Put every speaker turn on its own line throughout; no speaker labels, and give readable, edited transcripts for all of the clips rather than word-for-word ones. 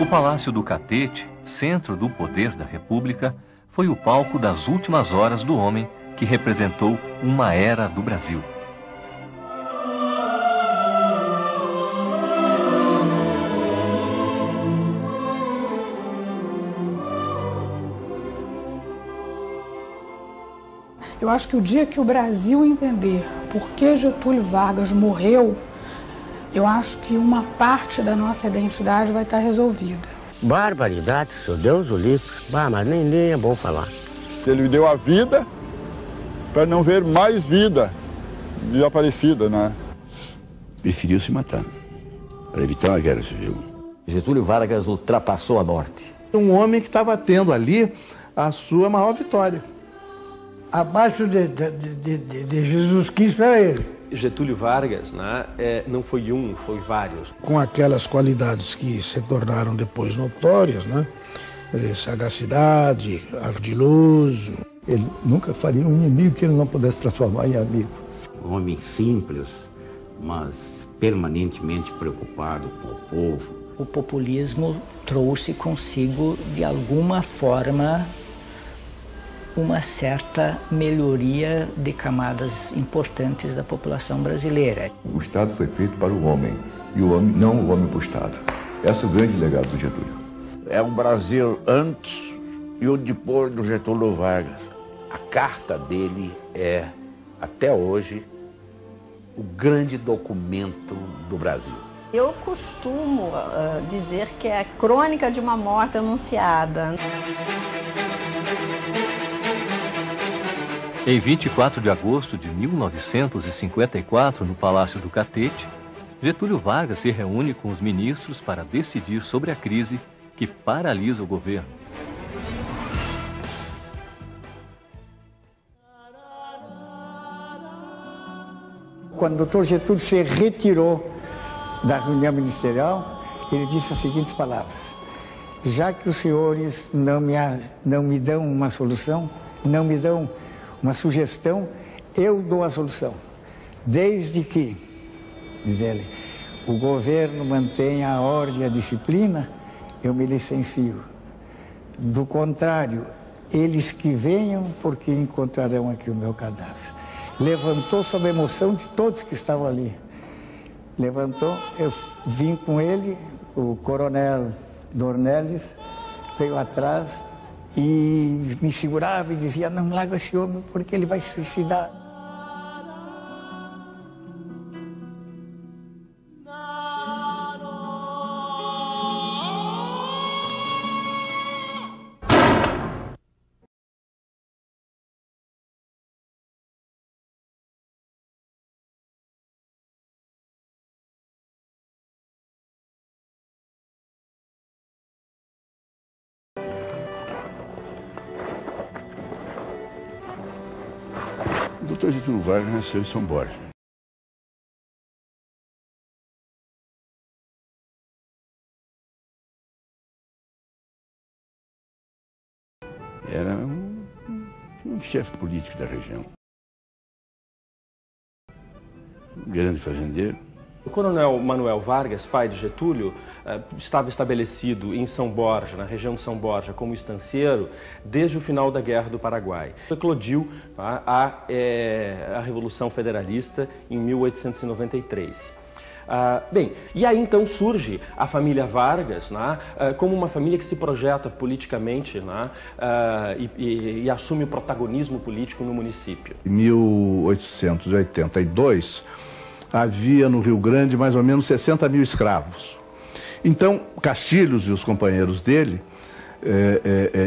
O Palácio do Catete, centro do poder da República, foi o palco das últimas horas do homem que representou uma era do Brasil.
Eu acho que o dia que o Brasil entender por que Getúlio Vargas morreu, eu acho que uma parte da nossa identidade vai estar resolvida.
Barbaridade, seu Deus o livre. Bah, mas nem é bom falar.
Ele deu a vida para não ver mais vida desaparecida, né?
Preferiu se matar, para evitar uma guerra civil.
Getúlio Vargas ultrapassou a morte.
Um homem que estava tendo ali a sua maior vitória.
Abaixo de Jesus Cristo era ele.
Getúlio Vargas, né, não foi um, foi vários.
Com aquelas qualidades que se tornaram depois notórias, né? Sagacidade, ardiloso.
Ele nunca faria um inimigo que ele não pudesse transformar em amigo.
Um homem simples, mas permanentemente preocupado com o povo.
O populismo trouxe consigo, de alguma forma, uma certa melhoria de camadas importantes da população brasileira.
O Estado foi feito para o homem, e o homem, não o homem para o Estado. Esse é o grande legado do Getúlio.
É um Brasil antes e o depois do Getúlio Vargas.
A carta dele é, até hoje, o grande documento do Brasil.
Eu costumo dizer que é a crônica de uma morte anunciada.
Em 24 de agosto de 1954, no Palácio do Catete, Getúlio Vargas se reúne com os ministros para decidir sobre a crise que paralisa o governo.
Quando o doutor Getúlio se retirou da reunião ministerial, ele disse as seguintes palavras: já que os senhores não me dão uma solução, não me dão uma sugestão, eu dou a solução. Desde que, diz ele, o governo mantenha a ordem e a disciplina, eu me licencio. Do contrário, eles que venham, porque encontrarão aqui o meu cadáver. Levantou sob a emoção de todos que estavam ali. Levantou, eu vim com ele, o coronel Dornelles veio atrás e me segurava e dizia: não larga esse homem porque ele vai se suicidar.
O Dr. Getúlio Vargas nasceu em São Borja. Era um chefe político da região. Um grande fazendeiro.
O coronel Manuel Vargas, pai de Getúlio, estava estabelecido em São Borja, na região de São Borja, como estancieiro, desde o final da Guerra do Paraguai. Eclodiu a Revolução Federalista em 1893. Bem, e aí então surge a família Vargas, né, como uma família que se projeta politicamente, né, e assume o protagonismo político no município.
Em 1882, havia no Rio Grande mais ou menos 60 mil escravos. Então, Castilhos e os companheiros dele,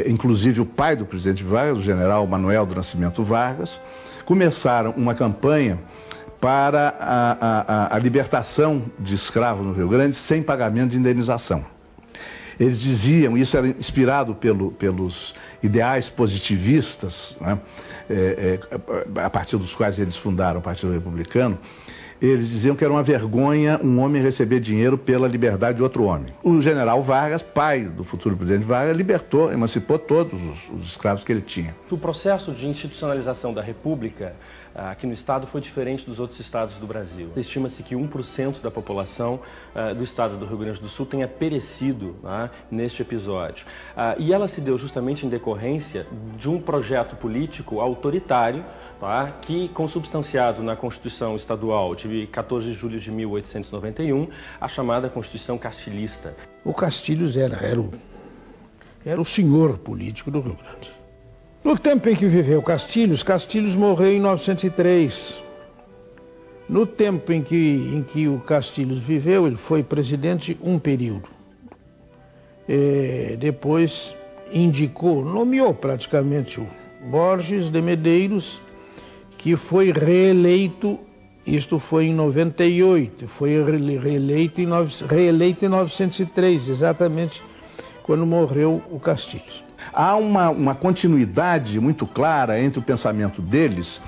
inclusive o pai do presidente Vargas, o general Manuel do Nascimento Vargas, começaram uma campanha para a libertação de escravos no Rio Grande sem pagamento de indenização. Eles diziam, isso era inspirado pelos ideais positivistas, né, a partir dos quais eles fundaram o Partido Republicano. Eles diziam que era uma vergonha um homem receber dinheiro pela liberdade de outro homem. O general Vargas, pai do futuro presidente Vargas, libertou, emancipou todos os escravos que ele tinha.
O processo de institucionalização da República aqui no estado foi diferente dos outros estados do Brasil. Estima-se que 1% da população do estado do Rio Grande do Sul tenha perecido neste episódio. E ela se deu justamente em decorrência de um projeto político autoritário, que, consubstanciado na Constituição Estadual de 14 de julho de 1891, a chamada Constituição Castilhista.
O Castilhos era o senhor político do Rio Grande. No tempo em que viveu Castilhos, Castilhos morreu em 1903. No tempo em que o Castilhos viveu, ele foi presidente um período. Depois nomeou praticamente o Borges de Medeiros, que foi reeleito, isto foi em 98, foi reeleito em 1903, exatamente quando morreu o Castilhos.
Há uma continuidade muito clara entre o pensamento deles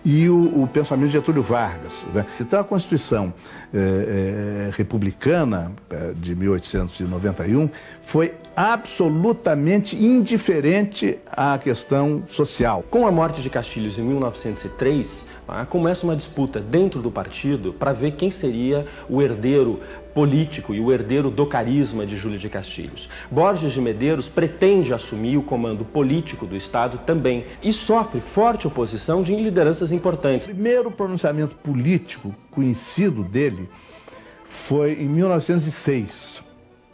e o pensamento de Getúlio Vargas, né? Então a Constituição republicana de 1891 foi absolutamente indiferente à questão social.
Com a morte de Castilhos em 1903, começa uma disputa dentro do partido para ver quem seria o herdeiro político e o herdeiro do carisma de Júlio de Castilhos. Borges de Medeiros pretende assumir o comando político do Estado também e sofre forte oposição de lideranças importantes.
O primeiro pronunciamento político conhecido dele foi em 1906.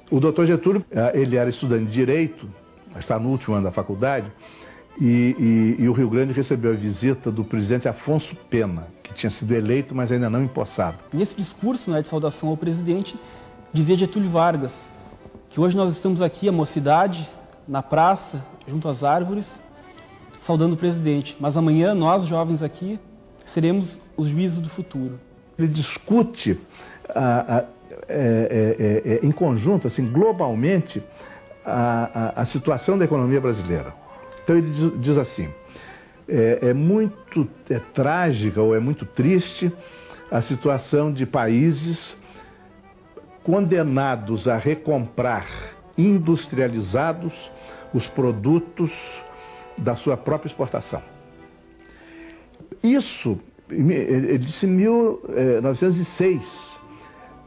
O doutor Getúlio, ele era estudante de Direito, está no último ano da faculdade, e o Rio Grande recebeu a visita do presidente Afonso Pena, que tinha sido eleito, mas ainda não empossado.
Nesse discurso, de saudação ao presidente, dizia Getúlio Vargas que hoje nós estamos aqui, a mocidade, na praça, junto às árvores, saudando o presidente, mas amanhã nós, jovens aqui, seremos os juízes do futuro.
Ele discute em conjunto, assim, globalmente, a situação da economia brasileira. Então ele diz assim: é muito trágica ou é muito triste a situação de países condenados a recomprar industrializados os produtos da sua própria exportação. Isso, ele disse em 1906,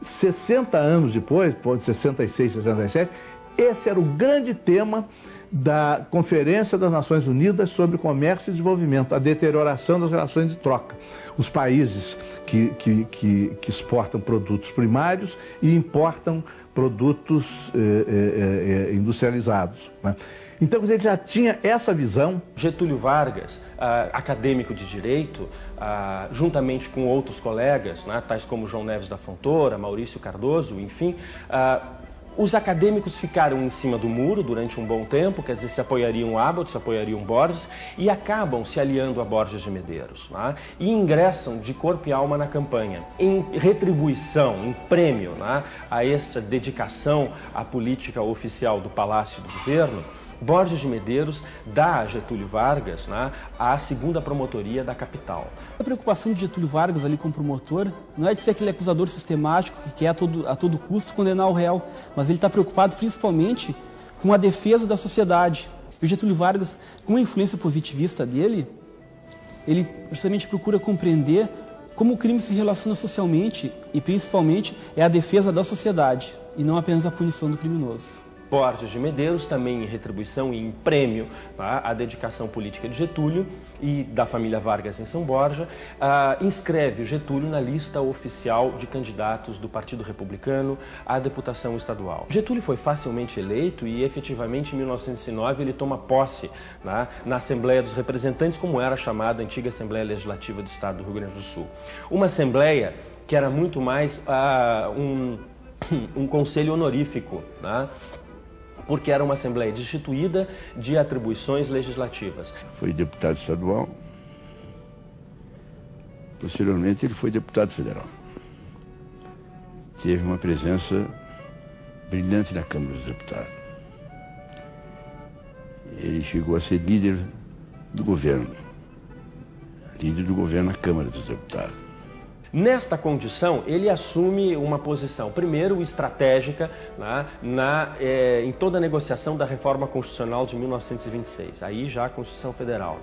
60 anos depois, 66, 67, esse era o grande tema da Conferência das Nações Unidas sobre Comércio e Desenvolvimento, a deterioração das relações de troca. Os países que exportam produtos primários e importam produtos industrializados, né? Então, ele já tinha essa visão.
Getúlio Vargas, acadêmico de Direito, juntamente com outros colegas, tais como João Neves da Fontoura, Maurício Cardoso, enfim, os acadêmicos ficaram em cima do muro durante um bom tempo, quer dizer, se apoiariam Abbott, se apoiariam Borges, e acabam se aliando a Borges de Medeiros, e ingressam de corpo e alma na campanha. Em retribuição, em prêmio a esta dedicação à política oficial do Palácio do Governo, Borges de Medeiros dá a Getúlio Vargas a segunda promotoria da capital.
A preocupação de Getúlio Vargas ali como promotor não é de ser aquele acusador sistemático que quer a todo custo condenar o réu, mas ele está preocupado principalmente com a defesa da sociedade. E o Getúlio Vargas, com a influência positivista dele, ele justamente procura compreender como o crime se relaciona socialmente e principalmente é a defesa da sociedade e não apenas a punição do criminoso.
Borges de Medeiros, também em retribuição e em prêmio à dedicação política de Getúlio e da família Vargas em São Borja, inscreve o Getúlio na lista oficial de candidatos do Partido Republicano à deputação estadual. Getúlio foi facilmente eleito e, efetivamente, em 1909, ele toma posse na Assembleia dos Representantes, como era chamada a antiga Assembleia Legislativa do Estado do Rio Grande do Sul. Uma Assembleia que era muito mais um conselho honorífico, porque era uma Assembleia destituída de atribuições legislativas.
Foi deputado estadual, posteriormente ele foi deputado federal. Teve uma presença brilhante na Câmara dos Deputados. Ele chegou a ser líder do governo na Câmara dos Deputados.
Nesta condição, ele assume uma posição, primeiro, estratégica em toda a negociação da reforma constitucional de 1926, aí já a Constituição Federal.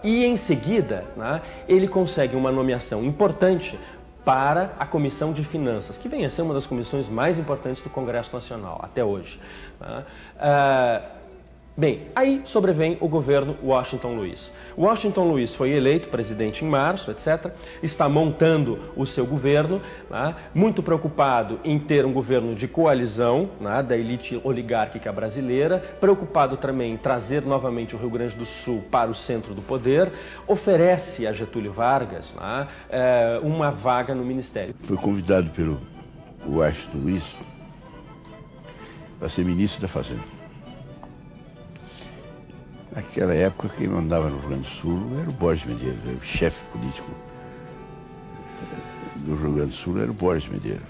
E em seguida, né, ele consegue uma nomeação importante para a Comissão de Finanças, que vem a ser uma das comissões mais importantes do Congresso Nacional até hoje. Bem, aí sobrevém o governo Washington Luiz. Washington Luiz foi eleito presidente em março, etc. Está montando o seu governo, né, muito preocupado em ter um governo de coalizão, né, da elite oligárquica brasileira, preocupado também em trazer novamente o Rio Grande do Sul para o centro do poder, oferece a Getúlio Vargas, né, uma vaga no ministério.
Foi convidado pelo Washington Luiz para ser ministro da Fazenda. Naquela época, quem mandava no Rio Grande do Sul era o Borges Medeiros, o chefe político do Rio Grande do Sul era o Borges Medeiros.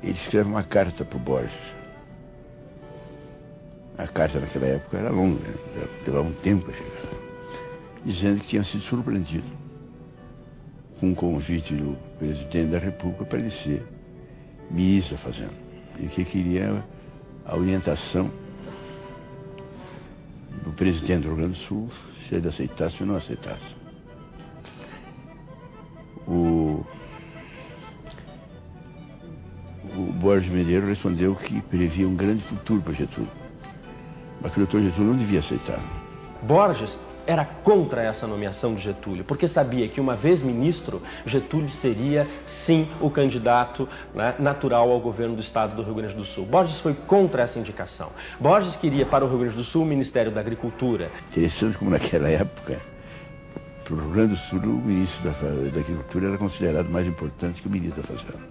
Ele escreve uma carta para o Borges. A carta naquela época era longa, levava um tempo a chegar, dizendo que tinha sido surpreendido com um convite do presidente da República para ele ser ministro da Fazenda e que queria a orientação do presidente do Rio Grande do Sul, se ele aceitasse ou não aceitasse. O Borges Medeiros respondeu que previa um grande futuro para Getúlio, mas que o doutor Getúlio não devia aceitar.
Borges era contra essa nomeação de Getúlio, porque sabia que, uma vez ministro, Getúlio seria, sim, o candidato, né, natural ao governo do estado do Rio Grande do Sul. Borges foi contra essa indicação. Borges queria para o Rio Grande do Sul o Ministério da Agricultura.
Interessante como, naquela época, para o Rio Grande do Sul, o ministro da Agricultura era considerado mais importante que o ministro da Fazenda.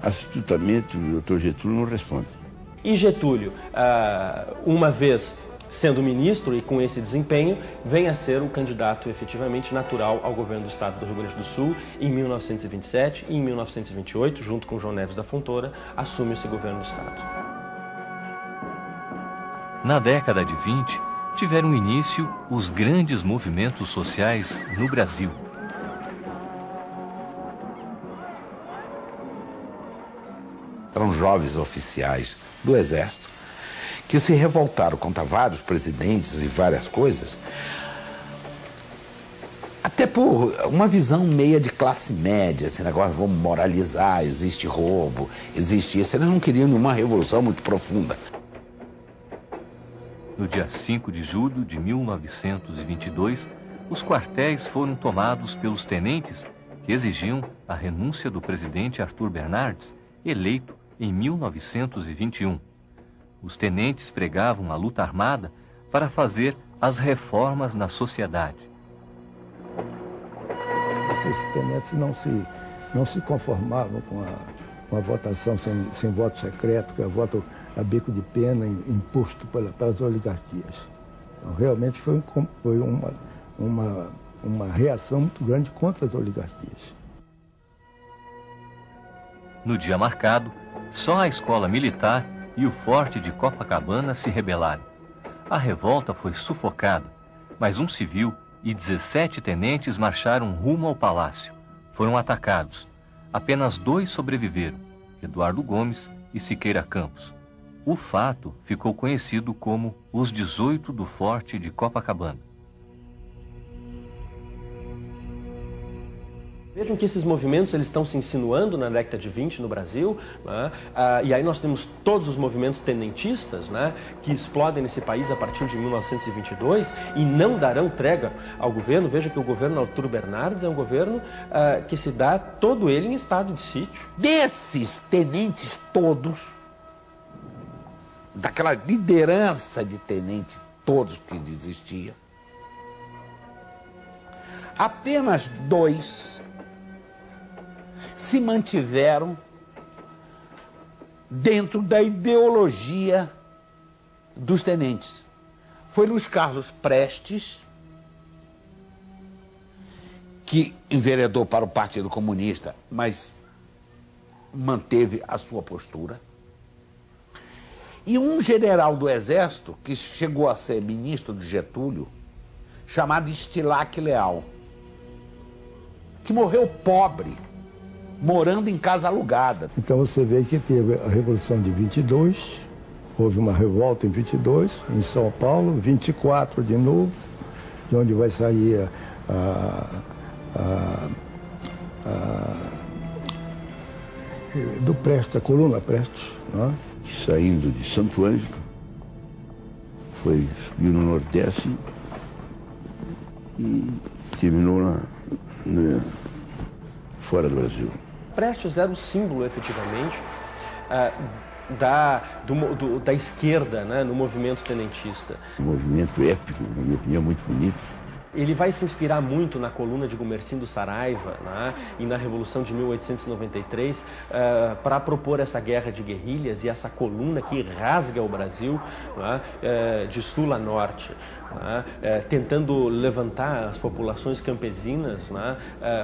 Astutamente, o doutor Getúlio não responde.
E Getúlio, uma vez sendo ministro e com esse desempenho, vem a ser o candidato efetivamente natural ao governo do estado do Rio Grande do Sul em 1927 e em 1928, junto com João Neves da Fontoura, assume esse governo do estado.
Na década de 20, tiveram início os grandes movimentos sociais no Brasil.
Eram jovens oficiais do Exército que se revoltaram contra vários presidentes e várias coisas, até por uma visão meia de classe média, esse negócio, vamos moralizar, existe roubo, existe isso. Eles não queriam nenhuma revolução muito profunda.
No dia 5 de julho de 1922, os quartéis foram tomados pelos tenentes que exigiam a renúncia do presidente Arthur Bernardes, eleito em 1921. Os tenentes pregavam a luta armada para fazer as reformas na sociedade.
Esses tenentes não se conformavam com a votação sem voto secreto, que é voto a bico de pena imposto pelas oligarquias. Então, realmente foi uma reação muito grande contra as oligarquias.
No dia marcado, só a escola militar e o forte de Copacabana se rebelaram. A revolta foi sufocada, mas um civil e 17 tenentes marcharam rumo ao palácio. Foram atacados. Apenas 2 sobreviveram, Eduardo Gomes e Siqueira Campos. O fato ficou conhecido como os 18 do Forte de Copacabana.
Vejam que esses movimentos eles estão se insinuando na década de 20 no Brasil, né? E aí nós temos todos os movimentos tenentistas, né, que explodem nesse país a partir de 1922 e não darão trégua ao governo. Veja que o governo Arthur Bernardes é um governo que se dá todo ele em estado de sítio.
Desses tenentes todos, daquela liderança de tenente todos que existia, apenas 2 se mantiveram dentro da ideologia dos tenentes. Foi Luiz Carlos Prestes, que enveredou para o Partido Comunista, mas manteve a sua postura. E um general do Exército, que chegou a ser ministro de Getúlio, chamado Estilac Leal, que morreu pobre, morando em casa alugada.
Então você vê que teve a Revolução de 22, Houve uma revolta em 22, em São Paulo, 24 de novo, de onde vai sair do Prestes, a coluna Prestes, né?
Que saindo de Santo Ângelo, subiu no Nordeste e terminou fora do Brasil.
Prestes era o símbolo, efetivamente, da esquerda, né, no movimento tenentista.
Um movimento épico, na minha opinião, muito bonito.
Ele vai se inspirar muito na coluna de Gumercindo Saraiva, né, e na Revolução de 1893 para propor essa guerra de guerrilhas e essa coluna que rasga o Brasil, né, de sul a norte, né, tentando levantar as populações campesinas, né,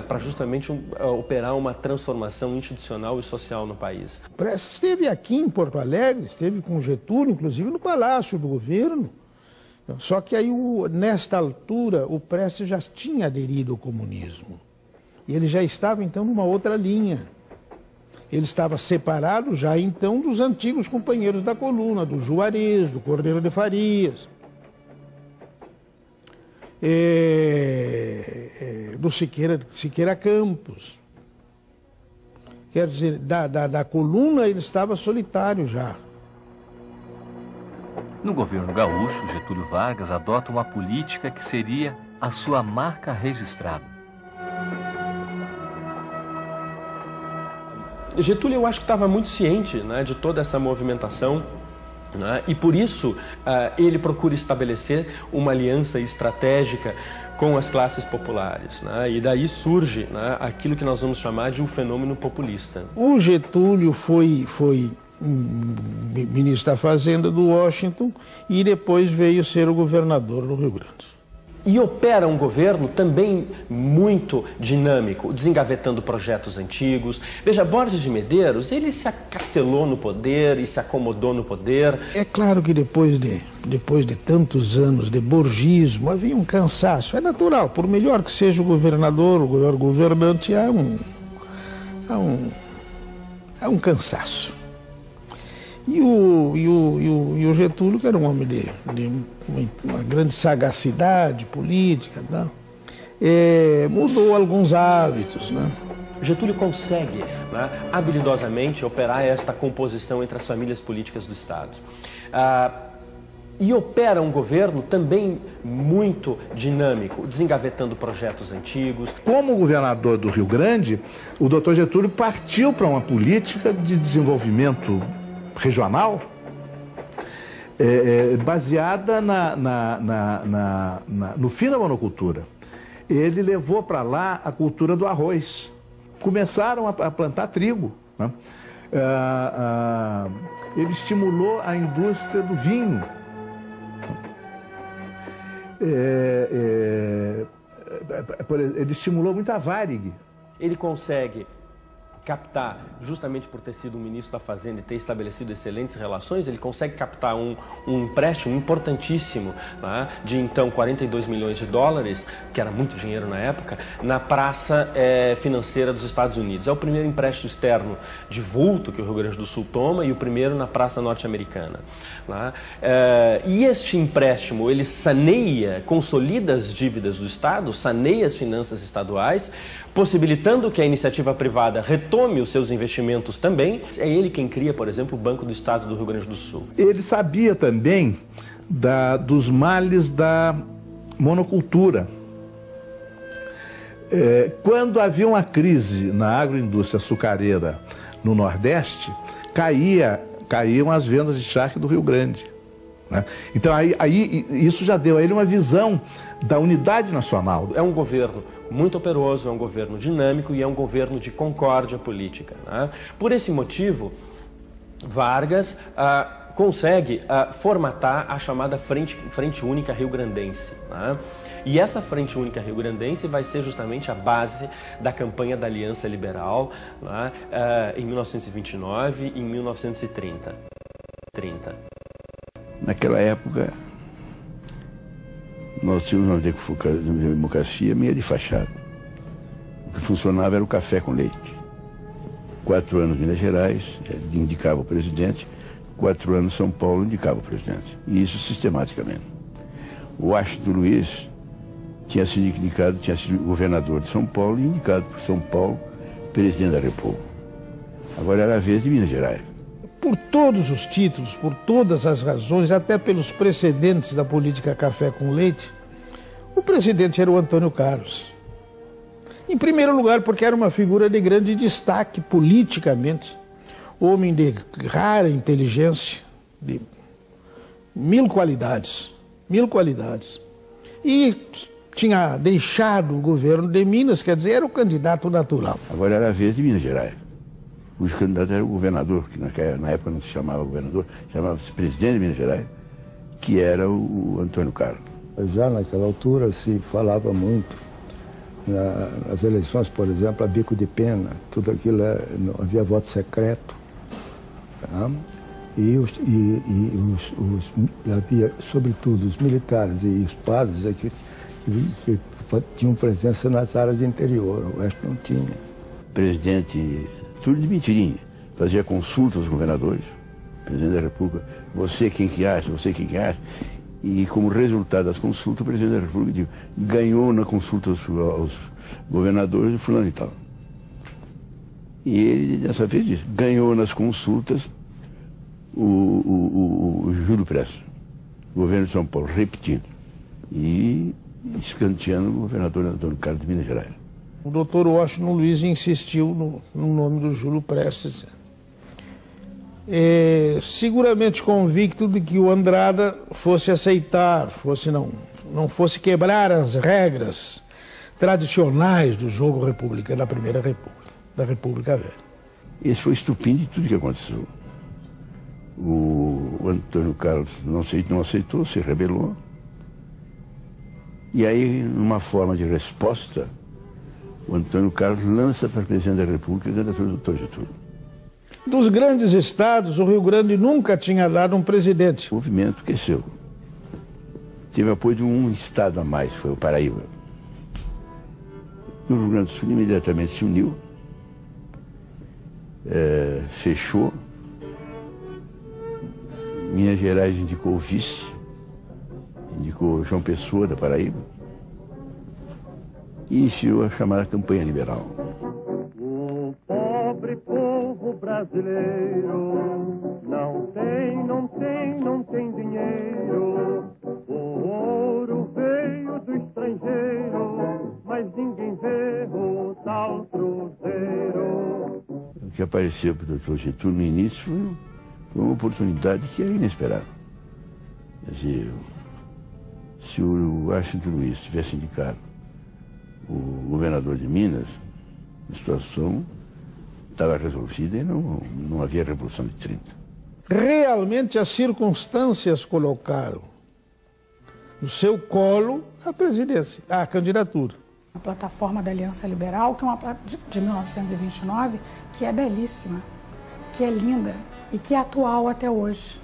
para justamente operar uma transformação institucional e social no país.
Prestes esteve aqui em Porto Alegre, esteve com Getúlio, inclusive no Palácio do Governo. Só que aí, nesta altura, o Prestes já tinha aderido ao comunismo. E ele já estava, então, numa outra linha. Ele estava separado já, então, dos antigos companheiros da coluna, do Juarez, do Cordeiro de Farias, do Siqueira Campos. Quer dizer, da coluna ele estava solitário já.
No governo gaúcho, Getúlio Vargas adota uma política que seria a sua marca registrada.
Getúlio, eu acho que estava muito ciente, né, de toda essa movimentação, né, e por isso ele procura estabelecer uma aliança estratégica com as classes populares, né, e daí surge, né, aquilo que nós vamos chamar de um fenômeno populista.
O Getúlio foi ministro da Fazenda do Washington e depois veio ser o governador do Rio Grande.
E opera um governo também muito dinâmico, desengavetando projetos antigos. Veja, Borges de Medeiros, ele se acastelou no poder e se acomodou no poder.
É claro que depois de tantos anos de borgismo, havia um cansaço. É natural, por melhor que seja o governador, o melhor governante, há um cansaço. E o Getúlio, que era um homem de uma grande sagacidade política, né? Mudou alguns hábitos, né?
Getúlio consegue, né, habilidosamente operar esta composição entre as famílias políticas do Estado. E opera um governo também muito dinâmico, desengavetando projetos antigos.
Como governador do Rio Grande, o Dr. Getúlio partiu para uma política de desenvolvimento regional baseada no fim da monocultura. Ele levou para lá a cultura do arroz. Começaram a plantar trigo, né? Ele estimulou a indústria do vinho. Ele estimulou muito a Varig.
Ele consegue captar, justamente por ter sido um ministro da Fazenda e ter estabelecido excelentes relações, ele consegue captar um empréstimo importantíssimo, né, de então 42 milhões de dólares, que era muito dinheiro na época, na praça financeira dos Estados Unidos. É o primeiro empréstimo externo de vulto que o Rio Grande do Sul toma e o primeiro na praça norte-americana, né? E este empréstimo, ele saneia, consolida as dívidas do Estado, saneia as finanças estaduais, possibilitando que a iniciativa privada retome os seus investimentos também. É ele quem cria, por exemplo, o Banco do Estado do Rio Grande do Sul.
Ele sabia também dos males da monocultura. Quando havia uma crise na agroindústria açucareira no Nordeste, caíam as vendas de charque do Rio Grande, né? Então aí isso já deu a ele uma visão da unidade nacional.
É um governo muito operoso, é um governo dinâmico e é um governo de concórdia política, né? Por esse motivo, Vargas consegue formatar a chamada Frente Única Rio-Grandense, né? E essa Frente Única Rio-Grandense vai ser justamente a base da campanha da Aliança Liberal, né, em 1929 e em 1930.
Naquela época, nós tínhamos uma democracia meio de fachada. O que funcionava era o café com leite. 4 anos em Minas Gerais, indicava o presidente, 4 anos São Paulo indicava o presidente. E isso sistematicamente. O Washington Luiz tinha sido indicado, tinha sido governador de São Paulo e indicado por São Paulo presidente da República. Agora era a vez de Minas Gerais.
Por todos os títulos, por todas as razões, até pelos precedentes da política café com leite, o presidente era o Antônio Carlos. Em primeiro lugar, porque era uma figura de grande destaque politicamente, homem de rara inteligência, de mil qualidades. E tinha deixado o governo de Minas, quer dizer, era o candidato natural.
Agora era a vez de Minas Gerais. O candidato era o governador, que na época não se chamava governador, chamava-se presidente de Minas Gerais, que era o Antônio Carlos.
Já naquela altura se falava muito, nas eleições, por exemplo, a bico de pena, tudo aquilo havia voto secreto. Tá? Havia, sobretudo, os militares e os padres que tinham presença nas áreas de interior, o resto não tinha.
Presidente, tudo de mentirinha, fazia consulta aos governadores, presidente da República, você quem que acha, e como resultado das consultas, o presidente da República ganhou na consulta aos governadores o fulano e tal. E ele, dessa vez, disse, ganhou nas consultas o Júlio Prestes, governo de São Paulo, repetindo. E escanteando o governador Antônio Carlos de Minas Gerais.
O doutor Washington Luiz insistiu no nome do Júlio Prestes. Seguramente convicto de que o Andrada fosse aceitar, não fosse quebrar as regras tradicionais do jogo republicano da Primeira República, da República Velha.
Esse foi o estupim de tudo que aconteceu. O Antônio Carlos não aceitou, se rebelou. E aí, numa forma de resposta, o Antônio Carlos lança para presidente da República a candidatura do Dr. Getúlio.
Dos grandes estados, o Rio Grande nunca tinha dado um presidente.
O movimento cresceu. Teve apoio de um estado a mais, foi o Paraíba. O Rio Grande do Sul imediatamente se uniu, fechou. Minas Gerais indicou o vice, indicou João Pessoa, da Paraíba, e iniciou a chamada campanha liberal.
O pobre povo brasileiro não tem dinheiro. O ouro veio do estrangeiro, mas ninguém vê o tal cruzeiro.
O que apareceu para o Dr. Getúlio no início foi uma oportunidade que era inesperada. Quer dizer, se o Washington Luiz tivesse indicado o governador de Minas, a situação estava resolvida e não havia Revolução de 30.
Realmente as circunstâncias colocaram no seu colo a presidência, a candidatura.
A plataforma da Aliança Liberal, que é uma de 1929, que é belíssima, que é linda e que é atual até hoje.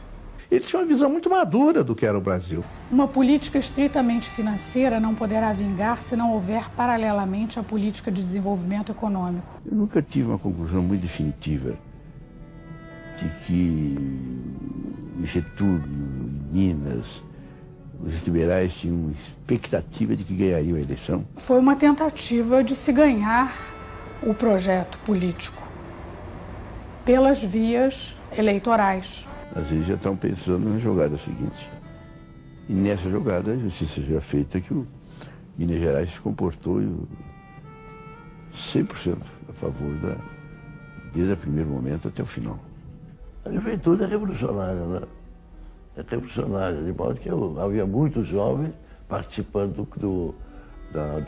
Ele tinha uma visão muito madura do que era o Brasil.
Uma política estritamente financeira não poderá vingar se não houver paralelamente a política de desenvolvimento econômico.
Eu nunca tive uma conclusão muito definitiva de que Getúlio, Minas, os liberais tinham expectativa de que ganhariam a eleição.
Foi uma tentativa de se ganhar o projeto político pelas vias eleitorais.
Às vezes já estão pensando na jogada seguinte. E nessa jogada a justiça já feita que o Minas Gerais se comportou 100% a favor desde o primeiro momento até o final.
A juventude é revolucionária, né? É revolucionária, de modo que havia muitos jovens participando do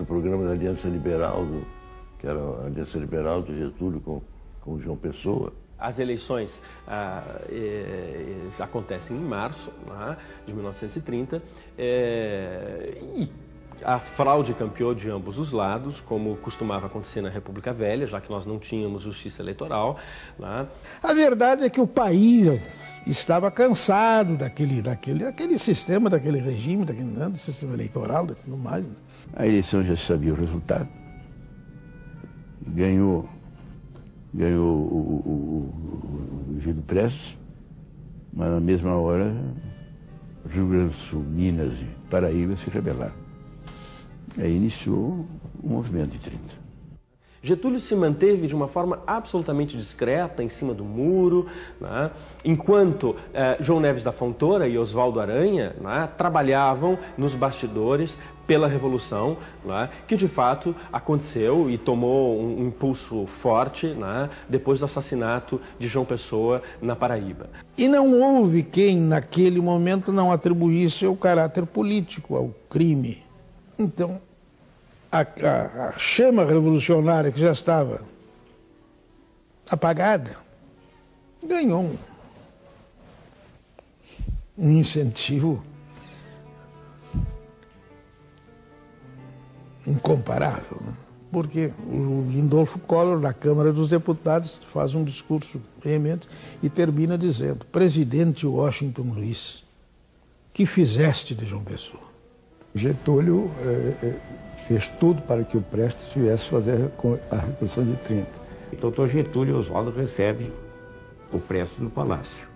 programa da Aliança Liberal, que era a Aliança Liberal do Getúlio com o João Pessoa.
As eleições acontecem em março de 1930 e a fraude campeou de ambos os lados, como costumava acontecer na República Velha, já que nós não tínhamos justiça eleitoral.
A verdade é que o país estava cansado daquele sistema, daquele regime, do sistema eleitoral, e tudo mais.
A eleição já sabia o resultado. Ganhou o Júlio Prestes Mas na mesma hora, Rio Grande do Sul, Minas e Paraíba se rebelaram. Aí iniciou o movimento de 30.
Getúlio se manteve de uma forma absolutamente discreta, em cima do muro, né? Enquanto João Neves da Fontoura e Oswaldo Aranha, né, trabalhavam nos bastidores pela Revolução, né, que de fato aconteceu e tomou um impulso forte, né, depois do assassinato de João Pessoa na Paraíba.
E não houve quem, naquele momento, não atribuísse o caráter político ao crime. Então, a chama revolucionária que já estava apagada ganhou um incentivo incomparável, né? Porque o Lindolfo Collor, na Câmara dos Deputados, faz um discurso veemente e termina dizendo: presidente Washington Luiz, que fizeste de João Pessoa?
Getúlio fez tudo para que o Prestes viesse fazer a Revolução de 30.
O doutor Getúlio Oswaldo recebe o Prestes no Palácio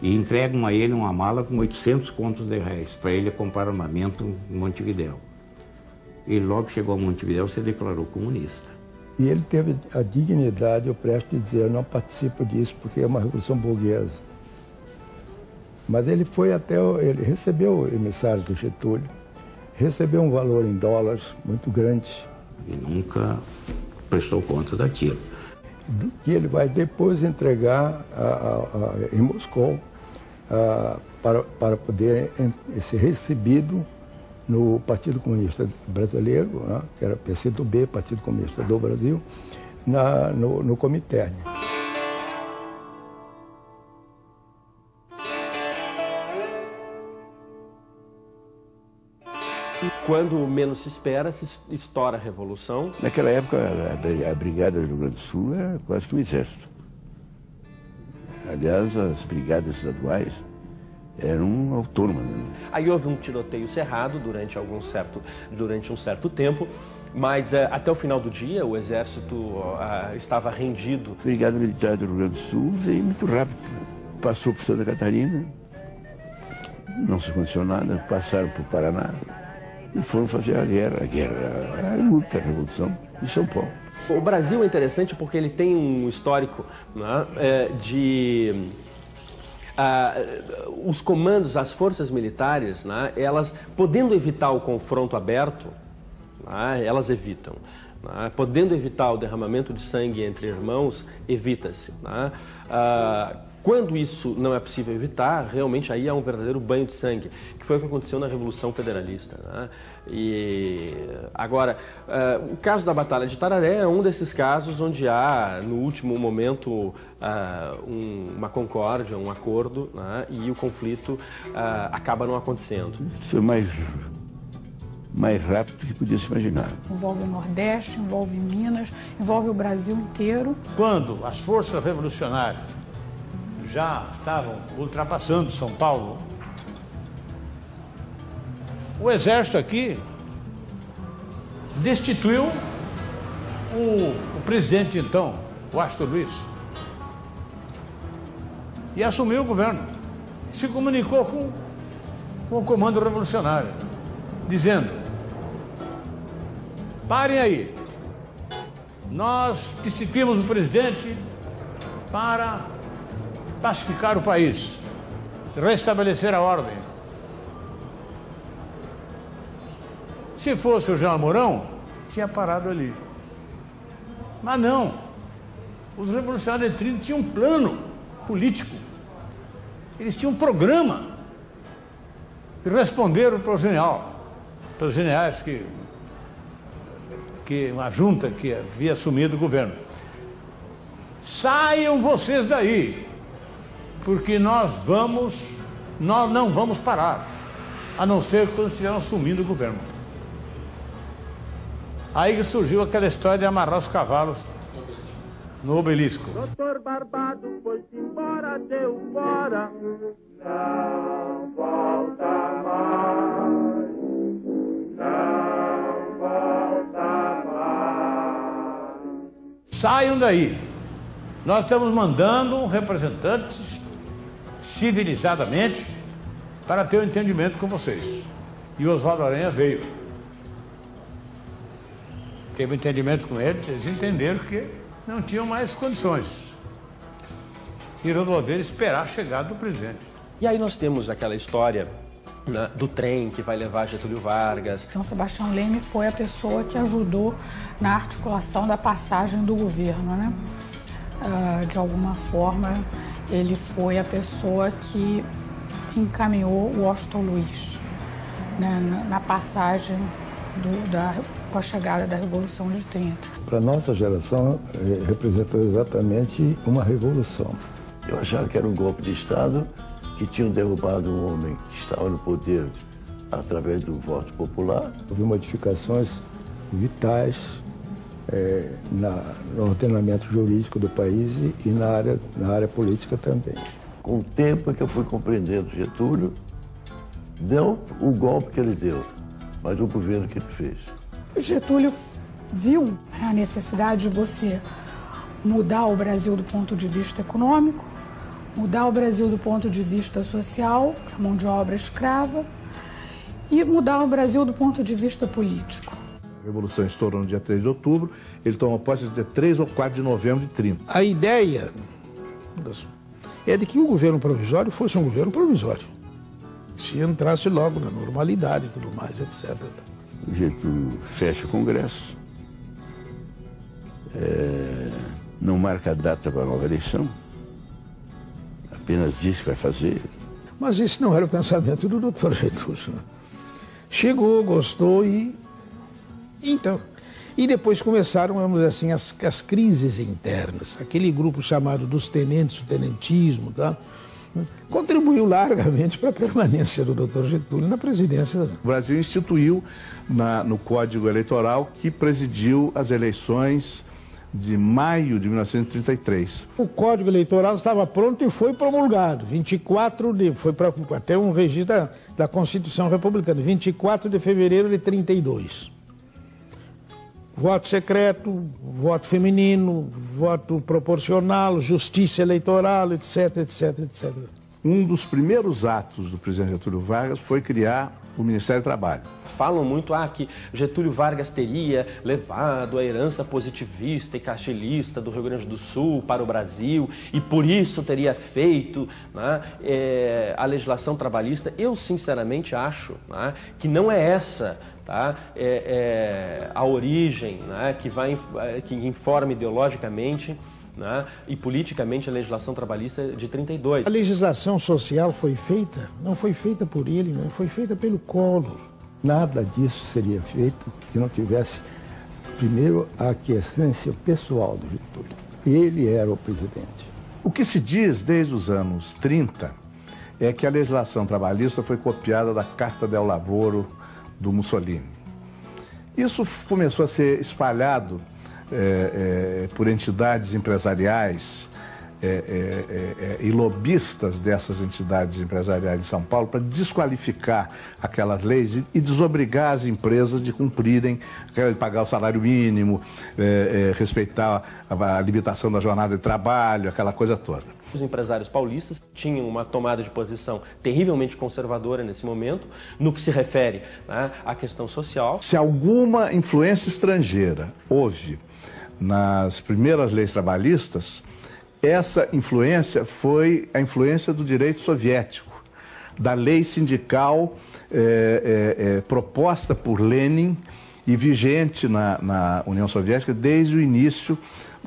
e entregam a ele uma mala com 800 contos de réis para ele comprar armamento em Montevidéu. E logo chegou a Montevidéu, se declarou comunista.
E ele teve a dignidade, o Prestes, de dizer: eu não participo disso porque é uma revolução burguesa. Mas ele foi até, ele recebeu emissários do Getúlio, recebeu um valor em dólares muito grande.
E nunca prestou conta daquilo.
Que ele vai depois entregar em Moscou para poder ser recebido no Partido Comunista Brasileiro, né, que era PCdoB, Partido Comunista do Brasil, no Comitê.
Quando menos se espera, se estoura a Revolução.
Naquela época, a Brigada do Rio Grande do Sul era quase que um exército. Aliás, as brigadas estaduais eram autônomas. Né?
Aí houve um tiroteio cerrado durante um certo tempo, mas até o final do dia o exército estava rendido.
A Brigada Militar do Rio Grande do Sul veio muito rápido. Passou por Santa Catarina, não se aconteceu nada, passaram por Paraná e foram fazer a luta, a Revolução em São Paulo.
O Brasil é interessante porque ele tem um histórico, né, de... os comandos, as forças militares, né, elas, podendo evitar o confronto aberto, né, elas evitam. Né, podendo evitar o derramamento de sangue entre irmãos, evita-se. Né. Quando isso não é possível evitar, realmente aí há um verdadeiro banho de sangue, que foi o que aconteceu na Revolução Federalista. Né? E agora, o caso da Batalha de Tararé é um desses casos onde há, no último momento, uma concórdia, um acordo, né? E o conflito acaba não acontecendo.
Foi mais rápido do que podia se imaginar.
Envolve o Nordeste, envolve Minas, envolve o Brasil inteiro.
Quando as forças revolucionárias já estavam ultrapassando São Paulo, o exército aqui destituiu o presidente então, Washington Luiz, e assumiu o governo. Se comunicou com o comando revolucionário, dizendo: parem aí, nós destituímos o presidente para pacificar o país, restabelecer a ordem. Se fosse o Jean Mourão, tinha parado ali. Mas não. Os revolucionários de 30 tinham um plano político. Eles tinham um programa. E responderam para o general, para os generais uma junta que havia assumido o governo: saiam vocês daí, porque nós não vamos parar, a não ser quando estiverem assumindo o governo. Aí que surgiu aquela história de amarrar os cavalos no obelisco.
Doutor Barbado foi-se embora, deu fora, não volta mais, não volta mais.
Saiam daí. Nós estamos mandando um representante civilizadamente para ter um entendimento com vocês. E o Oswaldo Aranha veio. Teve um entendimento com eles entenderam que não tinham mais condições. E resolveram esperar a chegada do presidente.
E aí nós temos aquela história, né, do trem que vai levar Getúlio Vargas.
Então, Sebastião Leme foi a pessoa que ajudou na articulação da passagem do governo, né? De alguma forma, ele foi a pessoa que encaminhou o Washington Luiz, né, na passagem com a chegada da Revolução de 30.
Para a nossa geração, representou exatamente uma revolução.
Eu achava que era um golpe de Estado, que tinham derrubado um homem que estava no poder através do voto popular.
Houve modificações vitais no ordenamento jurídico do país e na área política também.
Com o tempo é que eu fui compreendendo Getúlio, não o golpe que ele deu, mas o governo que ele fez.
O Getúlio viu a necessidade de você mudar o Brasil do ponto de vista econômico, mudar o Brasil do ponto de vista social, que é a mão de obra escrava, e mudar o Brasil do ponto de vista político.
A Revolução estourou no dia 3 de outubro, ele tomou posse no dia 3 ou 4 de novembro de 30.
A ideia é de que o governo provisório fosse um governo provisório. Se entrasse logo na normalidade e tudo mais, etc.
O Getúlio fecha o Congresso, não marca a data para a nova eleição, apenas diz que vai fazer.
Mas esse não era o pensamento do Dr. Getúlio. Chegou, gostou e depois começaram, vamos dizer assim, as crises internas. Aquele grupo chamado dos tenentes, o tenentismo, tá? Contribuiu largamente para a permanência do Dr. Getúlio na presidência.
O Brasil instituiu no Código Eleitoral que presidiu as eleições de maio de 1933.
O Código Eleitoral estava pronto e foi promulgado. Foi para até um registro da Constituição Republicana, 24 de fevereiro de 32. Voto secreto, voto feminino, voto proporcional, justiça eleitoral, etc, etc, etc.
Um dos primeiros atos do presidente Getúlio Vargas foi criar o Ministério do Trabalho.
Falam muito que Getúlio Vargas teria levado a herança positivista e castilhista do Rio Grande do Sul para o Brasil e por isso teria feito, né, a legislação trabalhista. Eu sinceramente acho, né, que não é essa, tá, a origem, né, que informa ideologicamente, né, e politicamente a legislação trabalhista de 32.
A legislação social foi feita, não foi feita por ele, né, foi feita pelo Collor.
Nada disso seria feito se não tivesse, primeiro, a aquiescência pessoal do Getúlio. Ele era o presidente.
O que se diz desde os anos 30 é que a legislação trabalhista foi copiada da Carta del Lavoro do Mussolini. Isso começou a ser espalhado por entidades empresariais e lobistas dessas entidades empresariais de São Paulo para desqualificar aquelas leis e desobrigar as empresas de cumprirem, de pagar o salário mínimo, respeitar a limitação da jornada de trabalho, aquela coisa toda.
Os empresários paulistas tinham uma tomada de posição terrivelmente conservadora nesse momento, no que se refere, né, à questão social.
Se alguma influência estrangeira houve nas primeiras leis trabalhistas, essa influência foi a influência do direito soviético, da lei sindical proposta por Lenin e vigente na União Soviética desde o início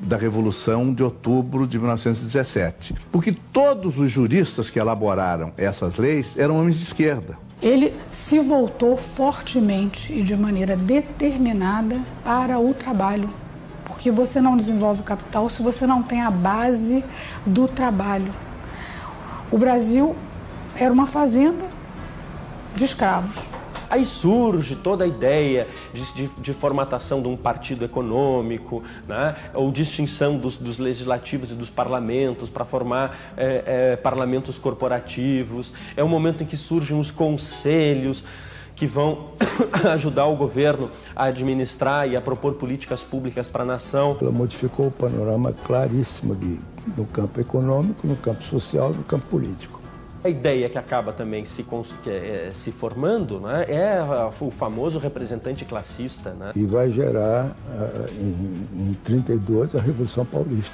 da Revolução de Outubro de 1917. Porque todos os juristas que elaboraram essas leis eram homens de esquerda.
Ele se voltou fortemente e de maneira determinada para o trabalho. Porque você não desenvolve o capital se você não tem a base do trabalho. O Brasil era uma fazenda de escravos.
Aí surge toda a ideia de formatação de um partido econômico, né? Ou distinção dos legislativos e dos parlamentos para formar parlamentos corporativos. É o momento em que surgem os conselhos que vão ajudar o governo a administrar e a propor políticas públicas para a nação.
Ela modificou o panorama claríssimo no campo econômico, no campo social e no campo político.
A ideia que acaba também se formando, né, é o famoso representante classista. Né?
E vai gerar, em 32, a Revolução Paulista.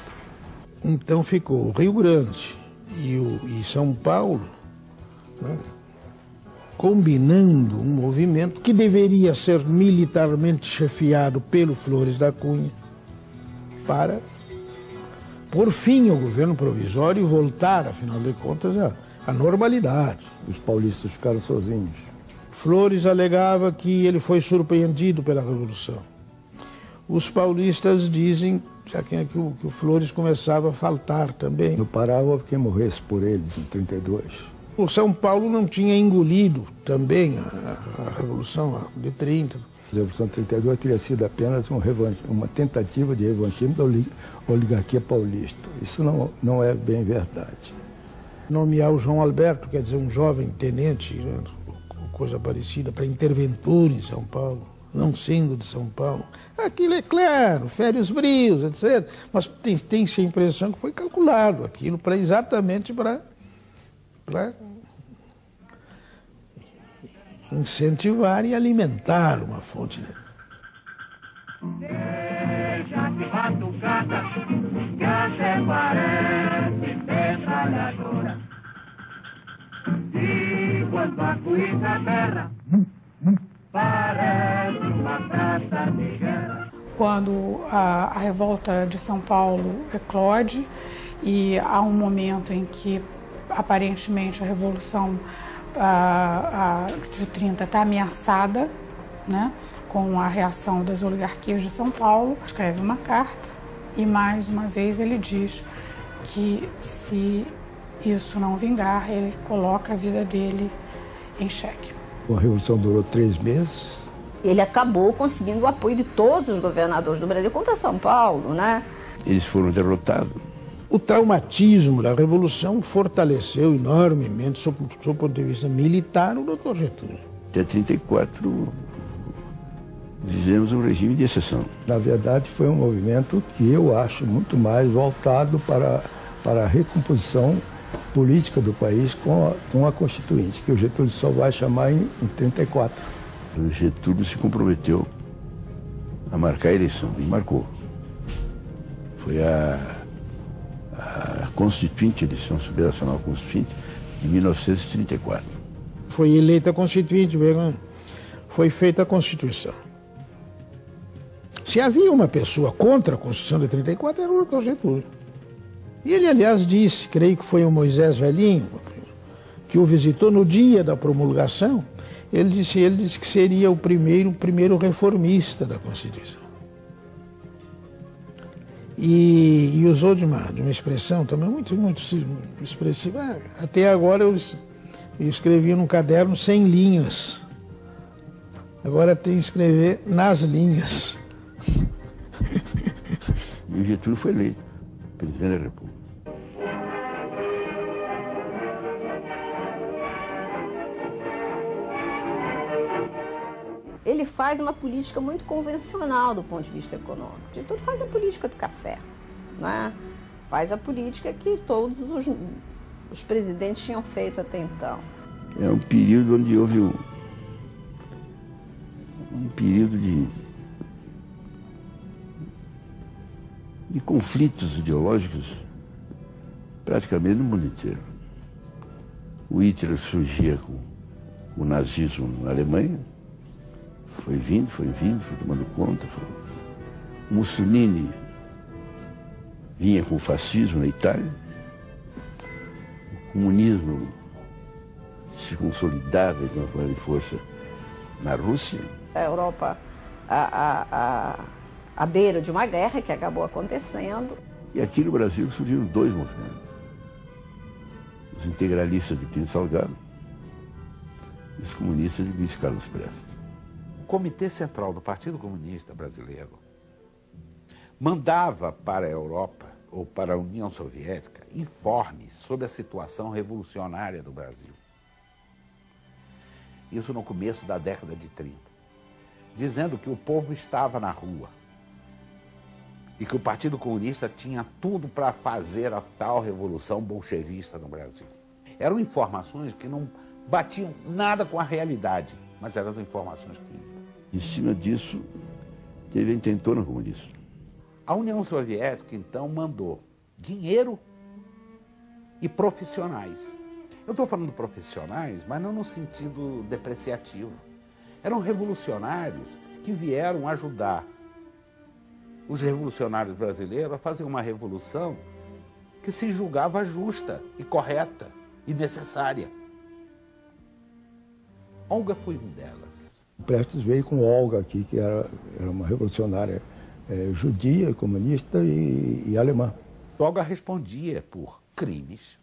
Então ficou o Rio Grande e São Paulo, né, combinando um movimento que deveria ser militarmente chefiado pelo Flores da Cunha para pôr fim ao governo provisório e voltar, afinal de contas, à normalidade.
Os paulistas ficaram sozinhos.
Flores alegava que ele foi surpreendido pela Revolução. Os paulistas dizem que o Flores começava a faltar também.
No Pará houve quem morresse por eles em 32.
O São Paulo não tinha engolido também a Revolução de 30.
A Revolução de 32 teria sido apenas uma tentativa de revanchismo da oligarquia paulista. Isso não é bem verdade.
Nomear o João Alberto, quer dizer, um jovem tenente, né, coisa parecida, para interventor em São Paulo, não sendo de São Paulo. Aquilo é claro, fere os brios, etc. Mas tem-se a impressão que foi calculado aquilo exatamente para incentivar e alimentar uma fonte.
Deixa que batucada, que até parece metralhadora. E quando a cuíca berra, parece uma praça de guerra.
Quando a revolta de São Paulo eclode e há um momento em que aparentemente a Revolução de 30 está ameaçada, né, com a reação das oligarquias de São Paulo, escreve uma carta e mais uma vez ele diz que se isso não vingar, ele coloca a vida dele em xeque.
A Revolução durou 3 meses.
Ele acabou conseguindo o apoio de todos os governadores do Brasil contra São Paulo, né?
Eles foram derrotados.
O traumatismo da Revolução fortaleceu enormemente, sob o ponto de vista militar, o Dr. Getúlio.
Até 34, vivemos um regime de exceção.
Na verdade, foi um movimento que eu acho muito mais voltado para a recomposição política do país com a Constituinte, que o Getúlio só vai chamar em 34.
O Getúlio se comprometeu a marcar a eleição, e marcou. Foi a Constituinte, a eleição subnacional Constituinte, de 1934.
Foi eleita a Constituinte, foi feita a Constituição. Se havia uma pessoa contra a Constituição de 34, era o Dr. Getúlio. E ele, aliás, disse, creio que foi o Moisés Velhinho, que o visitou no dia da promulgação, ele disse que seria o primeiro reformista da Constituição. E usou de uma expressão também muito expressiva. Até agora eu escrevia num caderno sem linhas. Agora tem que escrever nas linhas.
E o Getúlio foi eleito presidente da República.
Ele faz uma política muito convencional do ponto de vista econômico. Getúlio faz a política do café, né? Faz a política que todos os presidentes tinham feito até então.
É um período onde houve um período de conflitos ideológicos praticamente no mundo inteiro. O Hitler surgia com o nazismo na Alemanha, foi vindo, foi tomando conta. O Mussolini vinha com o fascismo na Itália, o comunismo se consolidava de uma forma de força na Rússia.
A Europa à beira de uma guerra que acabou acontecendo.
E aqui no Brasil surgiram 2 movimentos. Os integralistas de Pino Salgado e os comunistas de Luiz Carlos Prestes.
O Comitê Central do Partido Comunista Brasileiro mandava para a Europa ou para a União Soviética informes sobre a situação revolucionária do Brasil. Isso no começo da década de 30, dizendo que o povo estava na rua e que o Partido Comunista tinha tudo para fazer a tal revolução bolchevista no Brasil. Eram informações que não batiam nada com a realidade, mas eram as informações que iam.
Em cima disso, teve a intentona comunista.
A União Soviética, então, mandou dinheiro e profissionais. Eu estou falando profissionais, mas não no sentido depreciativo. Eram revolucionários que vieram ajudar os revolucionários brasileiros a fazer uma revolução que se julgava justa e correta e necessária. Olga foi uma delas.
Prestes veio com Olga aqui, que era uma revolucionária judia, comunista e alemã.
Olga respondia por crimes,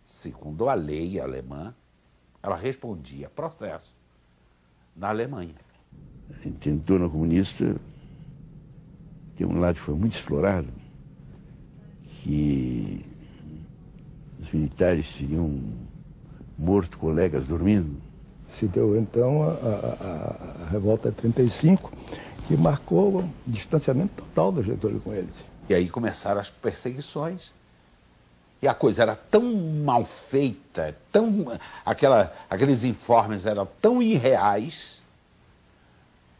segundo a lei alemã, ela respondia processo na Alemanha.
A intentona comunista tem um lado que foi muito explorado, que os militares teriam morto colegas dormindo.
Se deu então a revolta de 35, que marcou o distanciamento total do Getúlio com eles.
E aí começaram as perseguições. E a coisa era tão mal feita, aqueles informes eram tão irreais,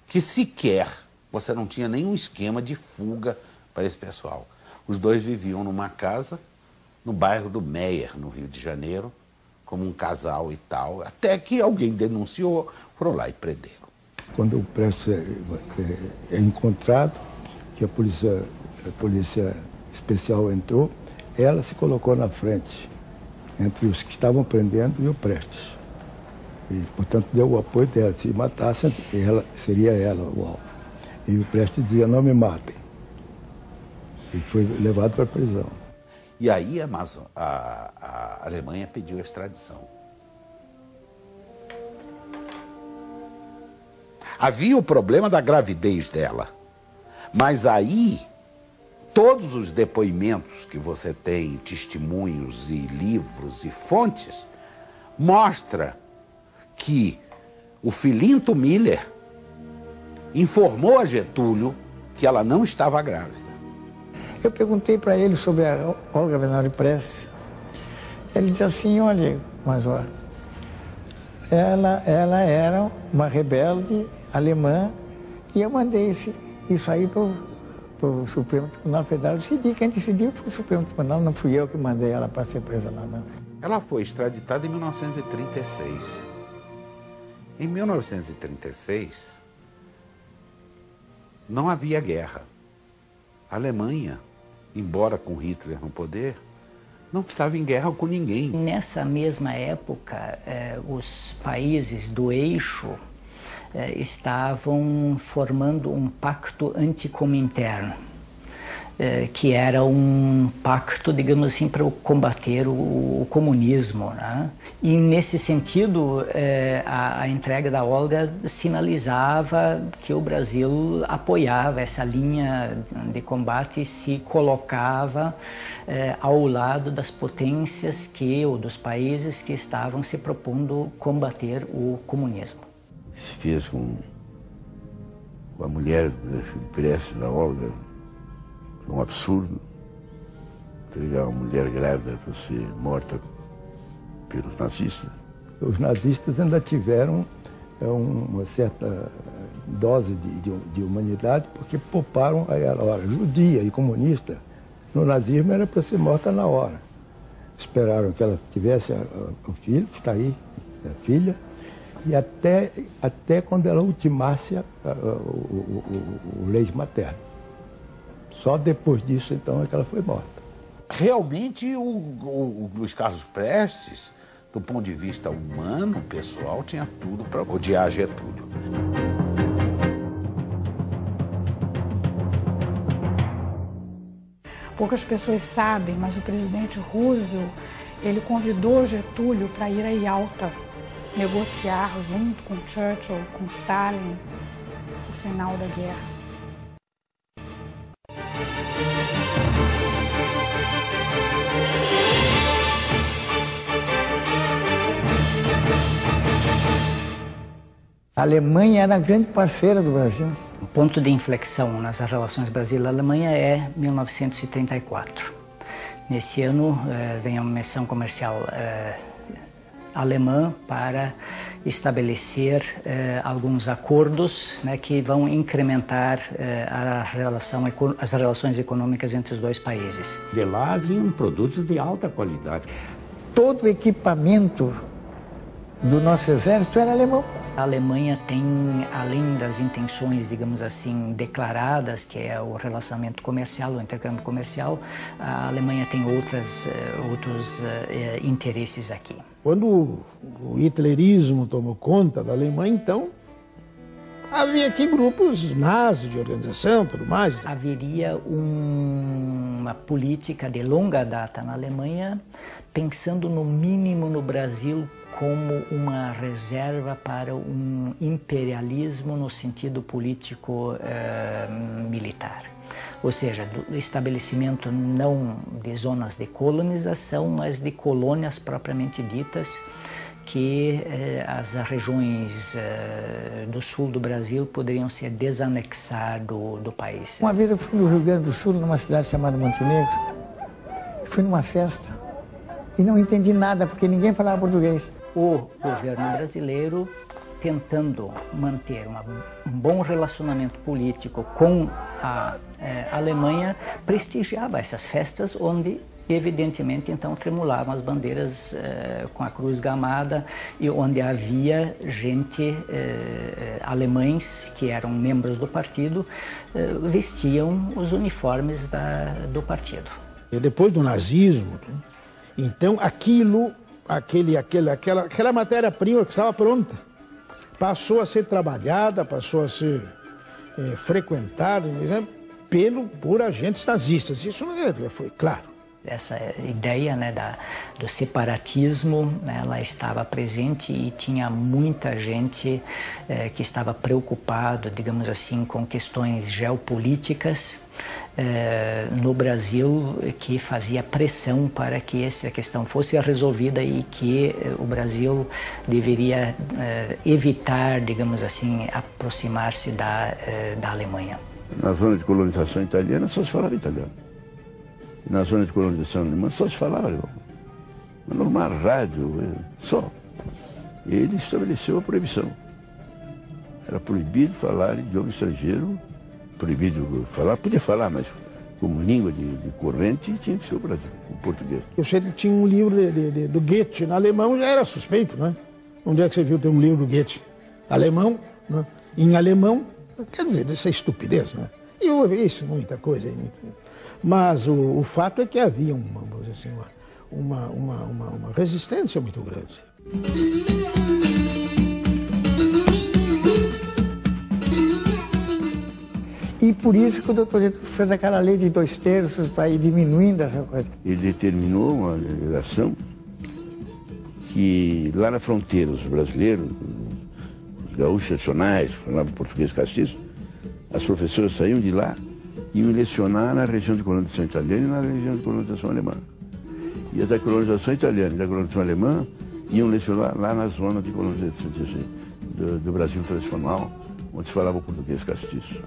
que sequer você não tinha nenhum esquema de fuga para esse pessoal. Os dois viviam numa casa no bairro do Meier, no Rio de Janeiro, como um casal e tal, até que alguém denunciou, foram lá e prenderam.
Quando o Prestes é encontrado, que a polícia especial entrou, ela se colocou na frente, entre os que estavam prendendo e o Prestes. E, portanto, deu o apoio dela. Se matassem, seria ela o alvo. E o Prestes dizia, não me matem. E foi levado para a prisão.
E aí a Alemanha pediu a extradição. Havia o problema da gravidez dela, mas aí todos os depoimentos que você tem, testemunhos e livros e fontes, mostra que o Filinto Miller informou a Getúlio que ela não estava grávida.
Eu perguntei para ele sobre a Olga Venório Prestes. Ele disse assim, olha, Major, ela era uma rebelde alemã e eu mandei isso aí para o Supremo Tribunal Federal decidir. Quem decidiu foi o Supremo Tribunal, não fui eu que mandei ela para ser presa lá, não.
Ela foi extraditada em 1936. Em 1936, não havia guerra. A Alemanha, embora com Hitler no poder, não estava em guerra com ninguém.
Nessa mesma época, os países do eixo estavam formando um pacto anticominterno, que era um pacto, digamos assim, para combater o comunismo, né? E nesse sentido, a entrega da Olga sinalizava que o Brasil apoiava essa linha de combate e se colocava ao lado das potências ou dos países que estavam se propondo combater o comunismo.
Se fez com a mulher do Prestes, da Olga, um absurdo. Entregar uma mulher grávida para ser morta pelos nazistas.
Os nazistas ainda tiveram uma certa dose de humanidade, porque pouparam a ela. Ora, judia e comunista, no nazismo era para ser morta na hora. Esperaram que ela tivesse o filho, que está aí, a filha, e até quando ela ultimasse o leite materno. Só depois disso, então, é que ela foi morta.
Realmente, o Luiz Carlos Prestes, do ponto de vista humano, pessoal, tinha tudo para odiar Getúlio.
Poucas pessoas sabem, mas o presidente Roosevelt, ele convidou Getúlio para ir a Yalta, negociar junto com Churchill, com Stalin, o final da guerra.
A Alemanha era a grande parceira do Brasil.
O ponto de inflexão nas relações Brasil-Alemanha é 1934. Nesse ano vem a menção comercial alemã para estabelecer alguns acordos, né, que vão incrementar as relações econômicas entre os dois países.
De lá vinham produtos de alta qualidade.
Todo o equipamento do nosso exército era alemão.
A Alemanha tem, além das intenções, digamos assim, declaradas, que é o relacionamento comercial, o intercâmbio comercial, a Alemanha tem outros interesses aqui.
Quando o hitlerismo tomou conta da Alemanha, então, havia aqui grupos nazis de organização, tudo mais.
Haveria uma política de longa data na Alemanha, pensando no mínimo no Brasil como uma reserva para um imperialismo no sentido político militar. Ou seja, do estabelecimento não de zonas de colonização, mas de colônias propriamente ditas, que as regiões do sul do Brasil poderiam ser desanexadas do país.
Uma vez eu fui no Rio Grande do Sul, numa cidade chamada Montenegro, fui numa festa e não entendi nada, porque ninguém falava português.
O governo brasileiro, tentando manter um bom relacionamento político com a Alemanha, prestigiava essas festas onde, evidentemente, então tremulavam as bandeiras com a cruz gamada e onde havia gente, alemães que eram membros do partido, vestiam os uniformes do partido.
E depois do nazismo, então aquela matéria-prima que estava pronta passou a ser trabalhada, passou a ser frequentada por agentes nazistas. Isso foi claro.
Essa ideia, né, do separatismo, né, ela estava presente e tinha muita gente que estava preocupado, digamos assim, com questões geopolíticas no Brasil, que fazia pressão para que essa questão fosse resolvida e que o Brasil deveria evitar, digamos assim, aproximar-se da Alemanha.
Na zona de colonização italiana só se falava italiano. Na zona de colonização alemã só se falava alemão. Mas numa rádio, só. Ele estabeleceu a proibição. Era proibido falar idioma estrangeiro, proibido falar, podia falar, mas como língua de corrente tinha que ser o Brasil, o português.
Eu sei que tinha um livro do Goethe, na alemão já era suspeito, não é? Onde é que você viu ter um livro do Goethe? Alemão, né? Em alemão, quer dizer, dessa estupidez, né? E eu ouvi isso, muita coisa aí, mas o fato é que havia uma resistência muito grande.
E por isso que o doutor Getúlio fez aquela lei de 2/3 para ir diminuindo essa coisa.
Ele determinou uma legislação que lá na fronteira, os brasileiros, os gaúchos tradicionais, falavam português castiço, as professoras saíam de lá e iam lecionar na região de colonização italiana e na região de colonização alemã. E da colonização italiana e da colonização alemã iam lecionar lá na zona de colonização do Brasil tradicional, onde se falava o português castiço.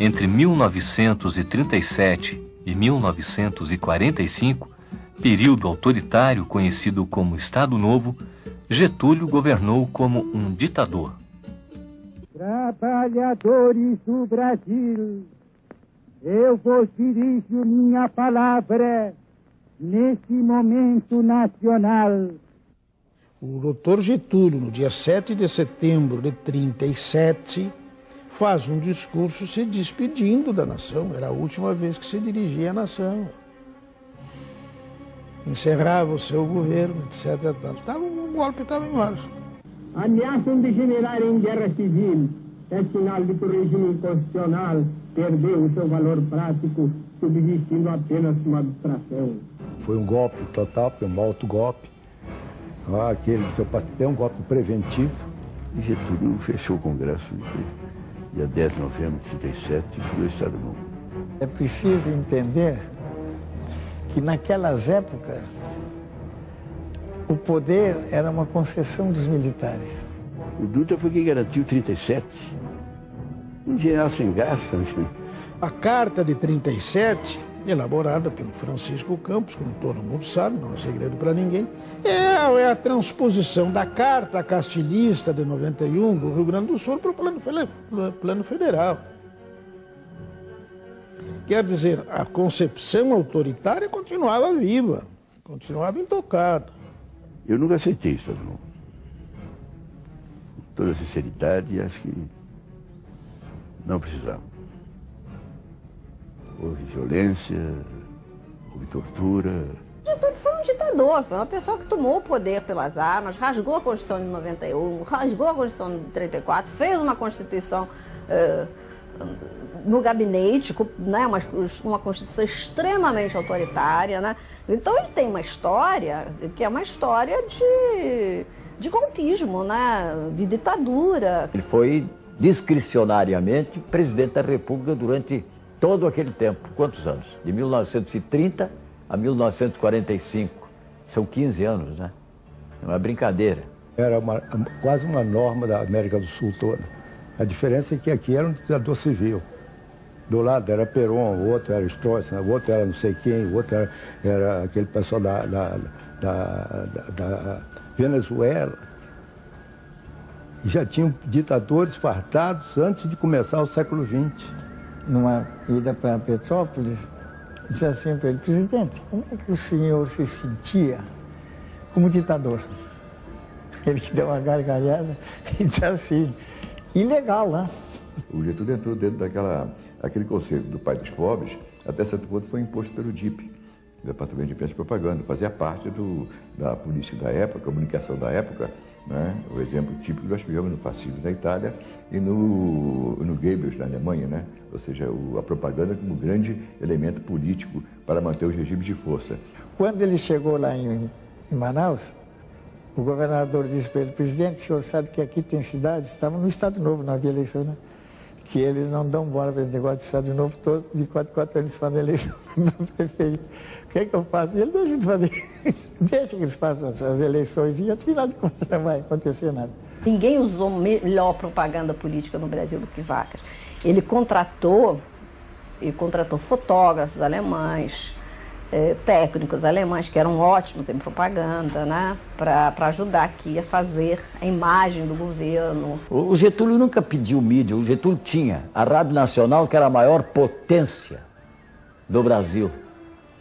Entre 1937 e 1945, período autoritário conhecido como Estado Novo, Getúlio governou como um ditador.
Trabalhadores do Brasil, eu vos dirijo minha palavra nesse momento nacional.
O doutor Getúlio, no dia 7 de setembro de 1937, faz um discurso se despedindo da nação. Era a última vez que se dirigia à nação. Encerrava o seu governo, etc. O golpe estava em marcha.
Ameaçam degenerar em guerra civil. É sinal de que o regime constitucional perdeu o seu valor prático, subsistindo apenas uma abstração.
Foi um golpe total, foi um autogolpe. Aquele do seu partido é um golpe preventivo.
E Getúlio fechou o Congresso dia 10 de novembro de 1937 e criou o Estado Novo.
É preciso entender que naquelas épocas o poder era uma concessão dos militares.
O Dutra foi quem garantiu 37. Um general sem graça.
A carta de 37 elaborada pelo Francisco Campos, como todo mundo sabe, não é segredo para ninguém, é a transposição da Carta Castilhista de 91 do Rio Grande do Sul para o plano federal. Quer dizer, a concepção autoritária continuava viva, continuava intocada.
Eu nunca aceitei isso, não. Com toda sinceridade, acho que não precisava. Houve violência, houve tortura.
Getúlio foi um ditador, foi uma pessoa que tomou o poder pelas armas, rasgou a Constituição de 91, rasgou a Constituição de 34, fez uma Constituição no gabinete, né, uma Constituição extremamente autoritária, né? Então ele tem uma história que é uma história de golpismo, né, de ditadura.
Ele foi discricionariamente presidente da República durante todo aquele tempo. Quantos anos? De 1930 a 1945. São 15 anos, né? Não é brincadeira.
Era quase uma norma da América do Sul toda. A diferença é que aqui era um ditador civil. Do lado era Perón, o outro era Stroessner, o outro era não sei quem, o outro era aquele pessoal da Venezuela. E já tinham ditadores fartados antes de começar o século XX.
Numa ida para Petrópolis, disse assim para ele: presidente, como é que o senhor se sentia como ditador? Ele que deu uma gargalhada e disse assim: ilegal, né?
O Getúlio entrou dentro daquele conceito do pai dos pobres, até certo ponto foi imposto pelo DIP, Departamento de Imprensa e Propaganda, fazia parte da política da época, comunicação da época, né? O exemplo típico nós tivemos no fascismo na Itália e no Goebbels na Alemanha, né? Ou seja, a propaganda como grande elemento político para manter os regimes de força.
Quando ele chegou lá em Manaus, o governador disse para ele: presidente, o senhor sabe que aqui tem cidades, estava no Estado Novo, não havia eleição, né? Que eles não dão bola para esse negócio de Estado Novo, todos de 4 anos fazem eleição para prefeito. O que é que eu faço? E ele deixa de fazer, deixa que eles façam as eleições e afinal de contas não vai acontecer nada.
Ninguém usou melhor propaganda política no Brasil do que Vargas. Ele contratou fotógrafos alemães, técnicos alemães que eram ótimos em propaganda, né, para ajudar aqui a fazer a imagem do governo.
O Getúlio nunca pediu mídia, o Getúlio tinha a Rádio Nacional, que era a maior potência do Brasil.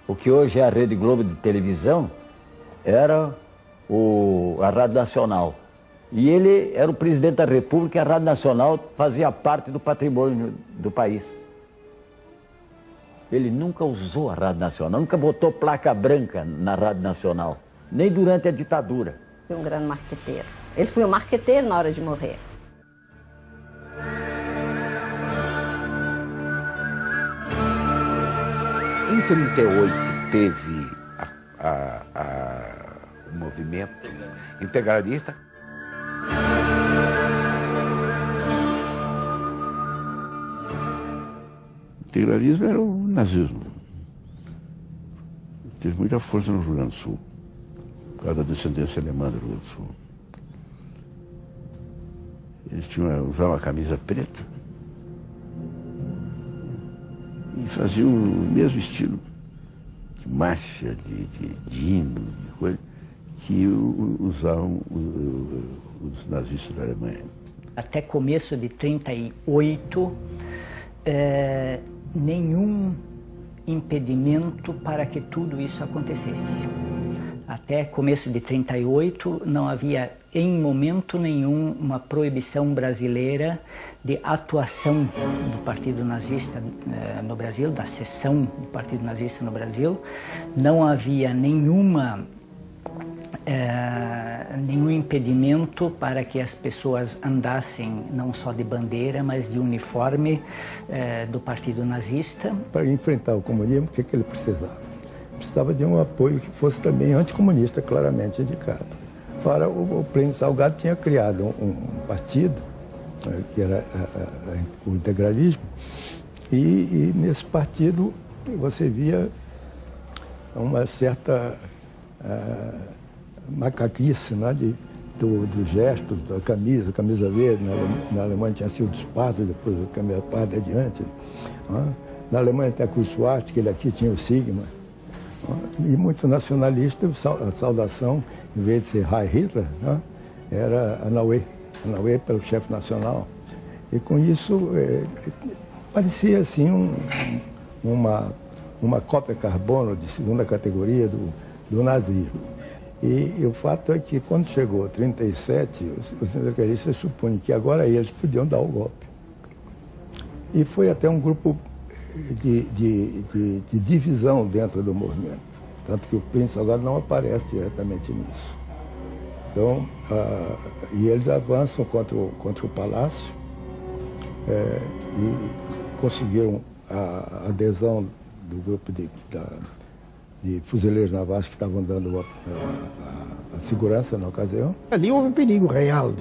O que hoje é a Rede Globo de televisão era a Rádio Nacional. E ele era o presidente da República e a Rádio Nacional fazia parte do patrimônio do país. Ele nunca usou a Rádio Nacional, nunca botou placa branca na Rádio Nacional, nem durante a ditadura.
Foi um grande marqueteiro. Ele foi um marqueteiro na hora de morrer.
Em 38 teve o movimento integralista.
O integralismo era o nazismo. Teve muita força no Rio Grande do Sul, por causa da descendência alemã do Rio Grande do Sul. Eles usavam a camisa preta e faziam o mesmo estilo de marcha, de hino, de coisa, que usavam os nazistas da Alemanha.
Até começo de 38, nenhum impedimento para que tudo isso acontecesse. Até começo de 38 não havia em momento nenhum uma proibição brasileira de atuação do Partido Nazista no Brasil, da seção do Partido Nazista no Brasil. Não havia nenhum impedimento para que as pessoas andassem não só de bandeira, mas de uniforme do Partido Nazista.
Para enfrentar o comunismo, o que ele precisava? Precisava de um apoio que fosse também anticomunista, claramente indicado. Ora, o Plínio Salgado tinha criado um partido, que era o integralismo, e nesse partido você via uma certa macaquice, né, do gesto, da camisa verde, na Alemanha tinha sido os pardos, depois a camisa parda adiante. Na Alemanha tem a Kurzwacht, que ele aqui tinha o Sigma. E muito nacionalista, a saudação, em vez de ser Heil Hitler, né, era Anaue pelo chefe nacional. E com isso, parecia assim uma cópia carbono de segunda categoria do nazismo. E o fato é que quando chegou a 1937, os sindicalistas supunham que agora eles podiam dar o golpe. E foi até um grupo de divisão dentro do movimento. Tanto que o Príncipe agora não aparece diretamente nisso. Então, e eles avançam contra o Palácio e conseguiram a adesão do grupo de fuzileiros navais que estavam dando a segurança na ocasião.
Ali houve um perigo real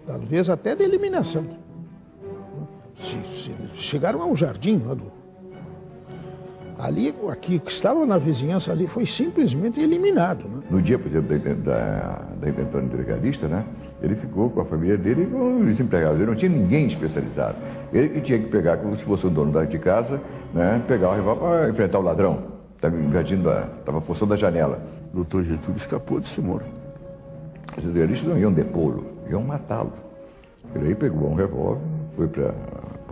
talvez até de eliminação. Chegaram ao jardim, né, ali, aqui, que estava na vizinhança ali, foi simplesmente eliminado. Né?
No dia, por exemplo, da intentona integralista, né, ele ficou com a família dele e com os empregados. Ele não tinha ninguém especializado. Ele que tinha que pegar, como se fosse o dono de casa, né, pegar o revólver para enfrentar o ladrão. Estava invadindo, estava forçando a janela.
O doutor Getúlio escapou de ser morto.
Os integralistas não iam depô-lo, iam matá-lo. Ele aí pegou um revólver, foi para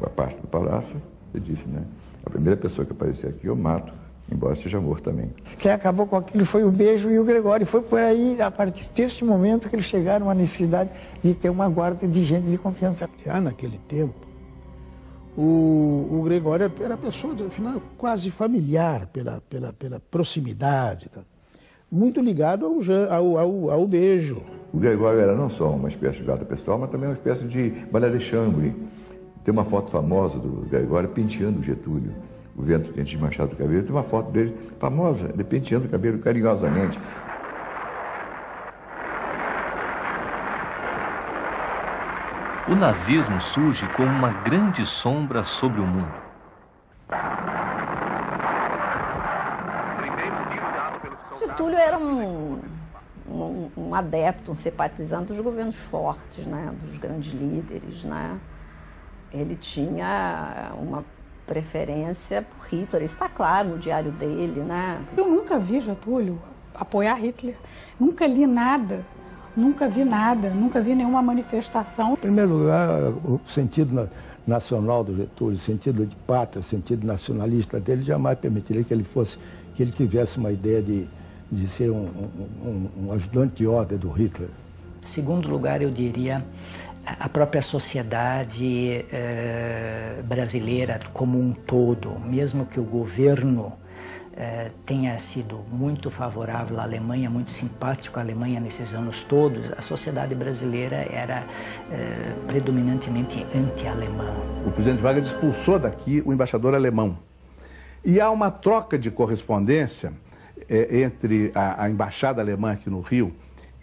a parte do palácio e disse, né, a primeira pessoa que aparecer aqui eu mato, embora seja morto também.
Quem acabou com aquilo foi o Bejo e o Gregório. Foi por aí, a partir deste momento, que eles chegaram à necessidade de ter uma guarda de gente de confiança.
Já naquele tempo, o Gregório era pessoa, afinal, quase familiar pela proximidade. Tá? Muito ligado ao Bejo.
O Gregório era não só uma espécie de guarda pessoal, mas também uma espécie de Maria Chambre. Tem uma foto famosa do Gregório penteando o Getúlio. O vento de Machado do Cabelo, tem uma foto dele famosa, ele penteando o cabelo carinhosamente.
O nazismo surge como uma grande sombra sobre o mundo.
Getúlio era um adepto, um simpatizante dos governos fortes, né, dos grandes líderes, né? Ele tinha uma preferência por Hitler, isso está claro no diário dele, né?
Eu nunca vi Getúlio apoiar Hitler, nunca li nada, nunca vi nada, nunca vi nenhuma manifestação.
Em primeiro lugar, o sentido nacional do Getúlio, o sentido de pátria, o sentido nacionalista dele jamais permitiria que ele tivesse uma ideia de ser um ajudante de ordem do Hitler.
Em segundo lugar, eu diria a própria sociedade brasileira como um todo, mesmo que o governo tenha sido muito favorável à Alemanha, muito simpático à Alemanha nesses anos todos, a sociedade brasileira era predominantemente anti-alemã.
O presidente Vargas expulsou daqui o embaixador alemão. E há uma troca de correspondência entre a embaixada alemã aqui no Rio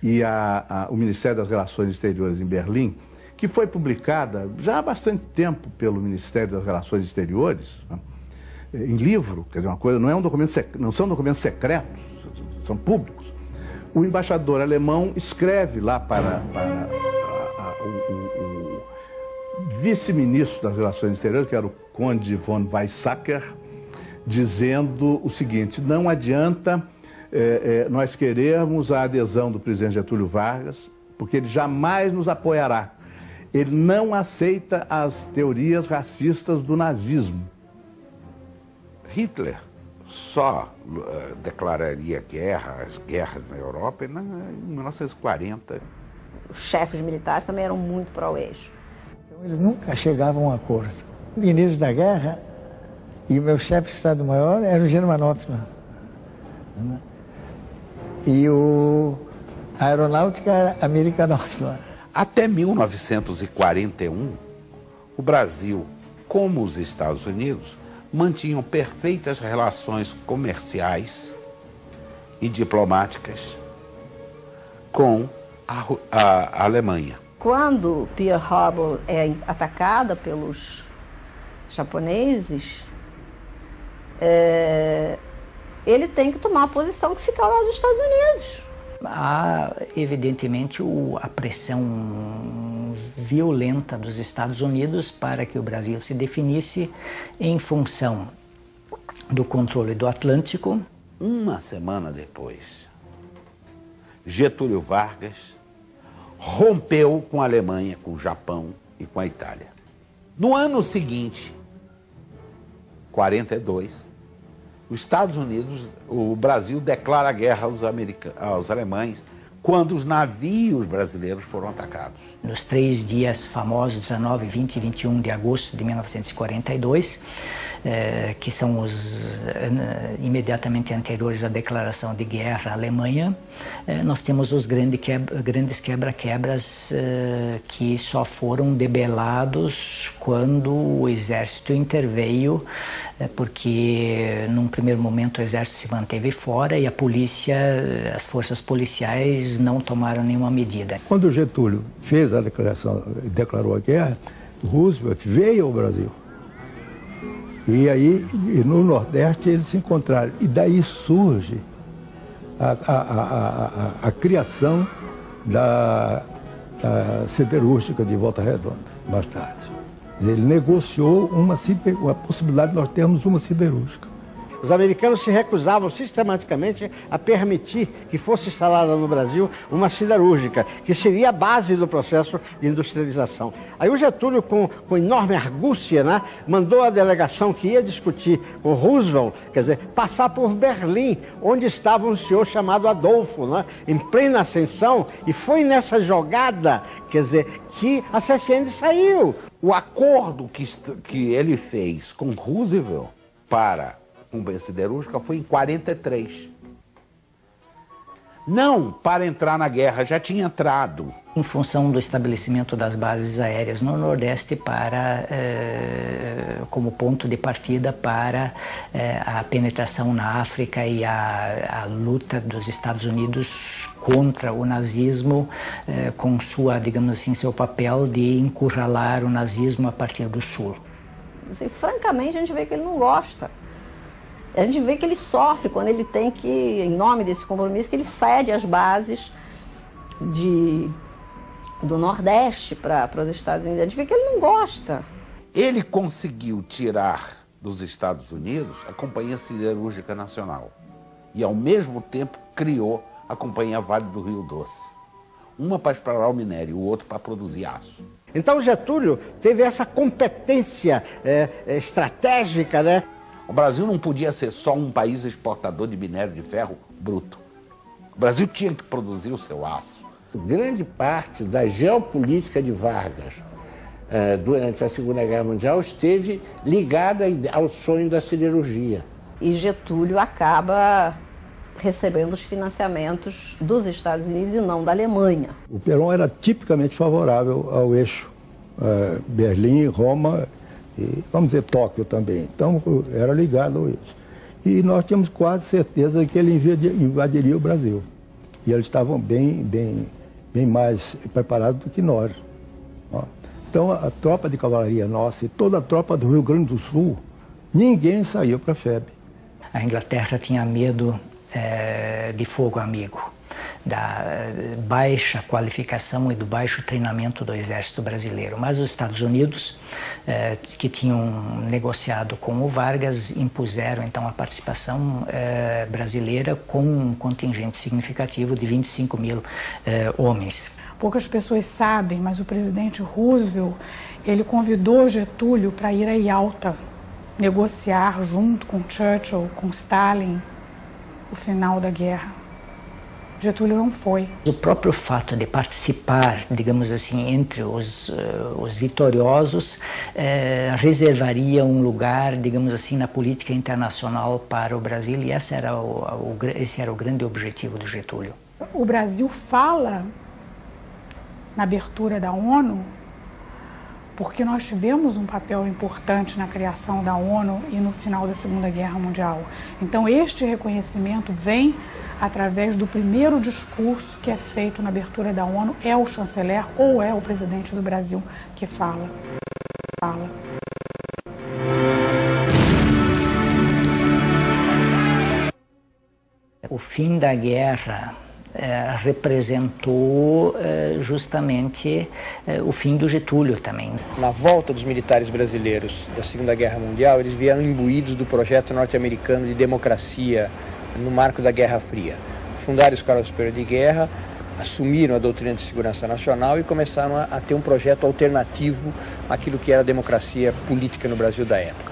e o Ministério das Relações Exteriores em Berlim, que foi publicada já há bastante tempo pelo Ministério das Relações Exteriores, né, em livro, quer dizer, uma coisa, não são documentos secretos, são públicos. O embaixador alemão escreve lá para o vice-ministro das Relações Exteriores, que era o Conde von Weizsäcker, dizendo o seguinte: não adianta nós querermos a adesão do presidente Getúlio Vargas, porque ele jamais nos apoiará. Ele não aceita as teorias racistas do nazismo.
Hitler só declararia as guerras na Europa em 1940.
Os chefes militares também eram muito pró-eixo.
Então, eles nunca chegavam a acordo. No início da guerra, e o meu chefe de Estado-Maior era o Germanófilo. E a aeronáutica era americanófila.
Até 1941, o Brasil, como os Estados Unidos, mantinham perfeitas relações comerciais e diplomáticas com a Alemanha.
Quando Pearl Harbor é atacada pelos japoneses, ele tem que tomar a posição que fica lá dos Estados Unidos.
Há, evidentemente, a pressão violenta dos Estados Unidos para que o Brasil se definisse em função do controle do Atlântico.
Uma semana depois, Getúlio Vargas rompeu com a Alemanha, com o Japão e com a Itália. No ano seguinte, 42, os Estados Unidos, o Brasil declara guerra aos alemães quando os navios brasileiros foram atacados.
Nos 3 dias famosos, 19, 20 e 21 de agosto de 1942, que são os imediatamente anteriores à declaração de guerra à Alemanha, nós temos os grandes quebra-quebras que só foram debelados quando o exército interveio, porque num primeiro momento o exército se manteve fora e a polícia, as forças policiais não tomaram nenhuma medida.
Quando o Getúlio fez a declaração, declarou a guerra, Roosevelt veio ao Brasil. E aí, no Nordeste, eles se encontraram. E daí surge a criação da siderúrgica de Volta Redonda, mais tarde. Ele negociou uma possibilidade de nós termos uma siderúrgica.
Os americanos se recusavam sistematicamente a permitir que fosse instalada no Brasil uma siderúrgica, que seria a base do processo de industrialização. Aí o Getúlio, com enorme argúcia, né, mandou a delegação que ia discutir com Roosevelt, quer dizer, passar por Berlim, onde estava um senhor chamado Adolfo, né, em plena ascensão, e foi nessa jogada, quer dizer, que a CSN saiu.
O acordo que ele fez com Roosevelt para a siderúrgica foi em 43. Não para entrar na guerra, já tinha entrado.
Em função do estabelecimento das bases aéreas no Nordeste como ponto de partida para a penetração na África e a luta dos Estados Unidos contra o nazismo, com sua, digamos assim, seu papel de encurralar o nazismo a partir do Sul.
Assim, francamente, a gente vê que ele não gosta. A gente vê que ele sofre quando ele tem que, em nome desse compromisso, que ele cede as bases do Nordeste para os Estados Unidos. A gente vê que ele não gosta.
Ele conseguiu tirar dos Estados Unidos a Companhia Siderúrgica Nacional e, ao mesmo tempo, criou a Companhia Vale do Rio Doce. Uma para explorar o minério, o outro para produzir aço.
Então Getúlio teve essa competência estratégica, né?
O Brasil não podia ser só um país exportador de minério de ferro bruto. O Brasil tinha que produzir o seu aço.
Grande parte da geopolítica de Vargas durante a Segunda Guerra Mundial esteve ligada ao sonho da siderurgia.
E Getúlio acaba recebendo os financiamentos dos Estados Unidos e não da Alemanha.
O Perón era tipicamente favorável ao eixo Berlim, Roma e, vamos dizer, Tóquio também. Então, era ligado a isso. E nós tínhamos quase certeza que ele invadiria o Brasil. E eles estavam bem mais preparados do que nós. Então, a tropa de cavalaria nossa e toda a tropa do Rio Grande do Sul, ninguém saiu para a FEB.
A Inglaterra tinha medo de fogo amigo, da baixa qualificação e do baixo treinamento do exército brasileiro. Mas os Estados Unidos, que tinham negociado com o Vargas, impuseram então a participação brasileira com um contingente significativo de 25 mil homens.
Poucas pessoas sabem, mas o presidente Roosevelt, ele convidou Getúlio para ir a Yalta, negociar junto com Churchill, com Stalin, o final da guerra. Getúlio não foi.
O próprio fato de participar, digamos assim, entre os vitoriosos, reservaria um lugar, digamos assim, na política internacional para o Brasil, e esse era o grande objetivo do Getúlio.
O Brasil fala na abertura da ONU porque nós tivemos um papel importante na criação da ONU e no final da Segunda Guerra Mundial. Então, este reconhecimento vem através do primeiro discurso que é feito na abertura da ONU, é o chanceler ou é o presidente do Brasil que fala.
O fim da guerra representou justamente o fim do Getúlio também.
Na volta dos militares brasileiros da Segunda Guerra Mundial, eles vieram imbuídos do projeto norte-americano de democracia no marco da Guerra Fria. Fundaram a Escola Superior de Guerra, assumiram a doutrina de segurança nacional e começaram a ter um projeto alternativo àquilo que era a democracia política no Brasil da época.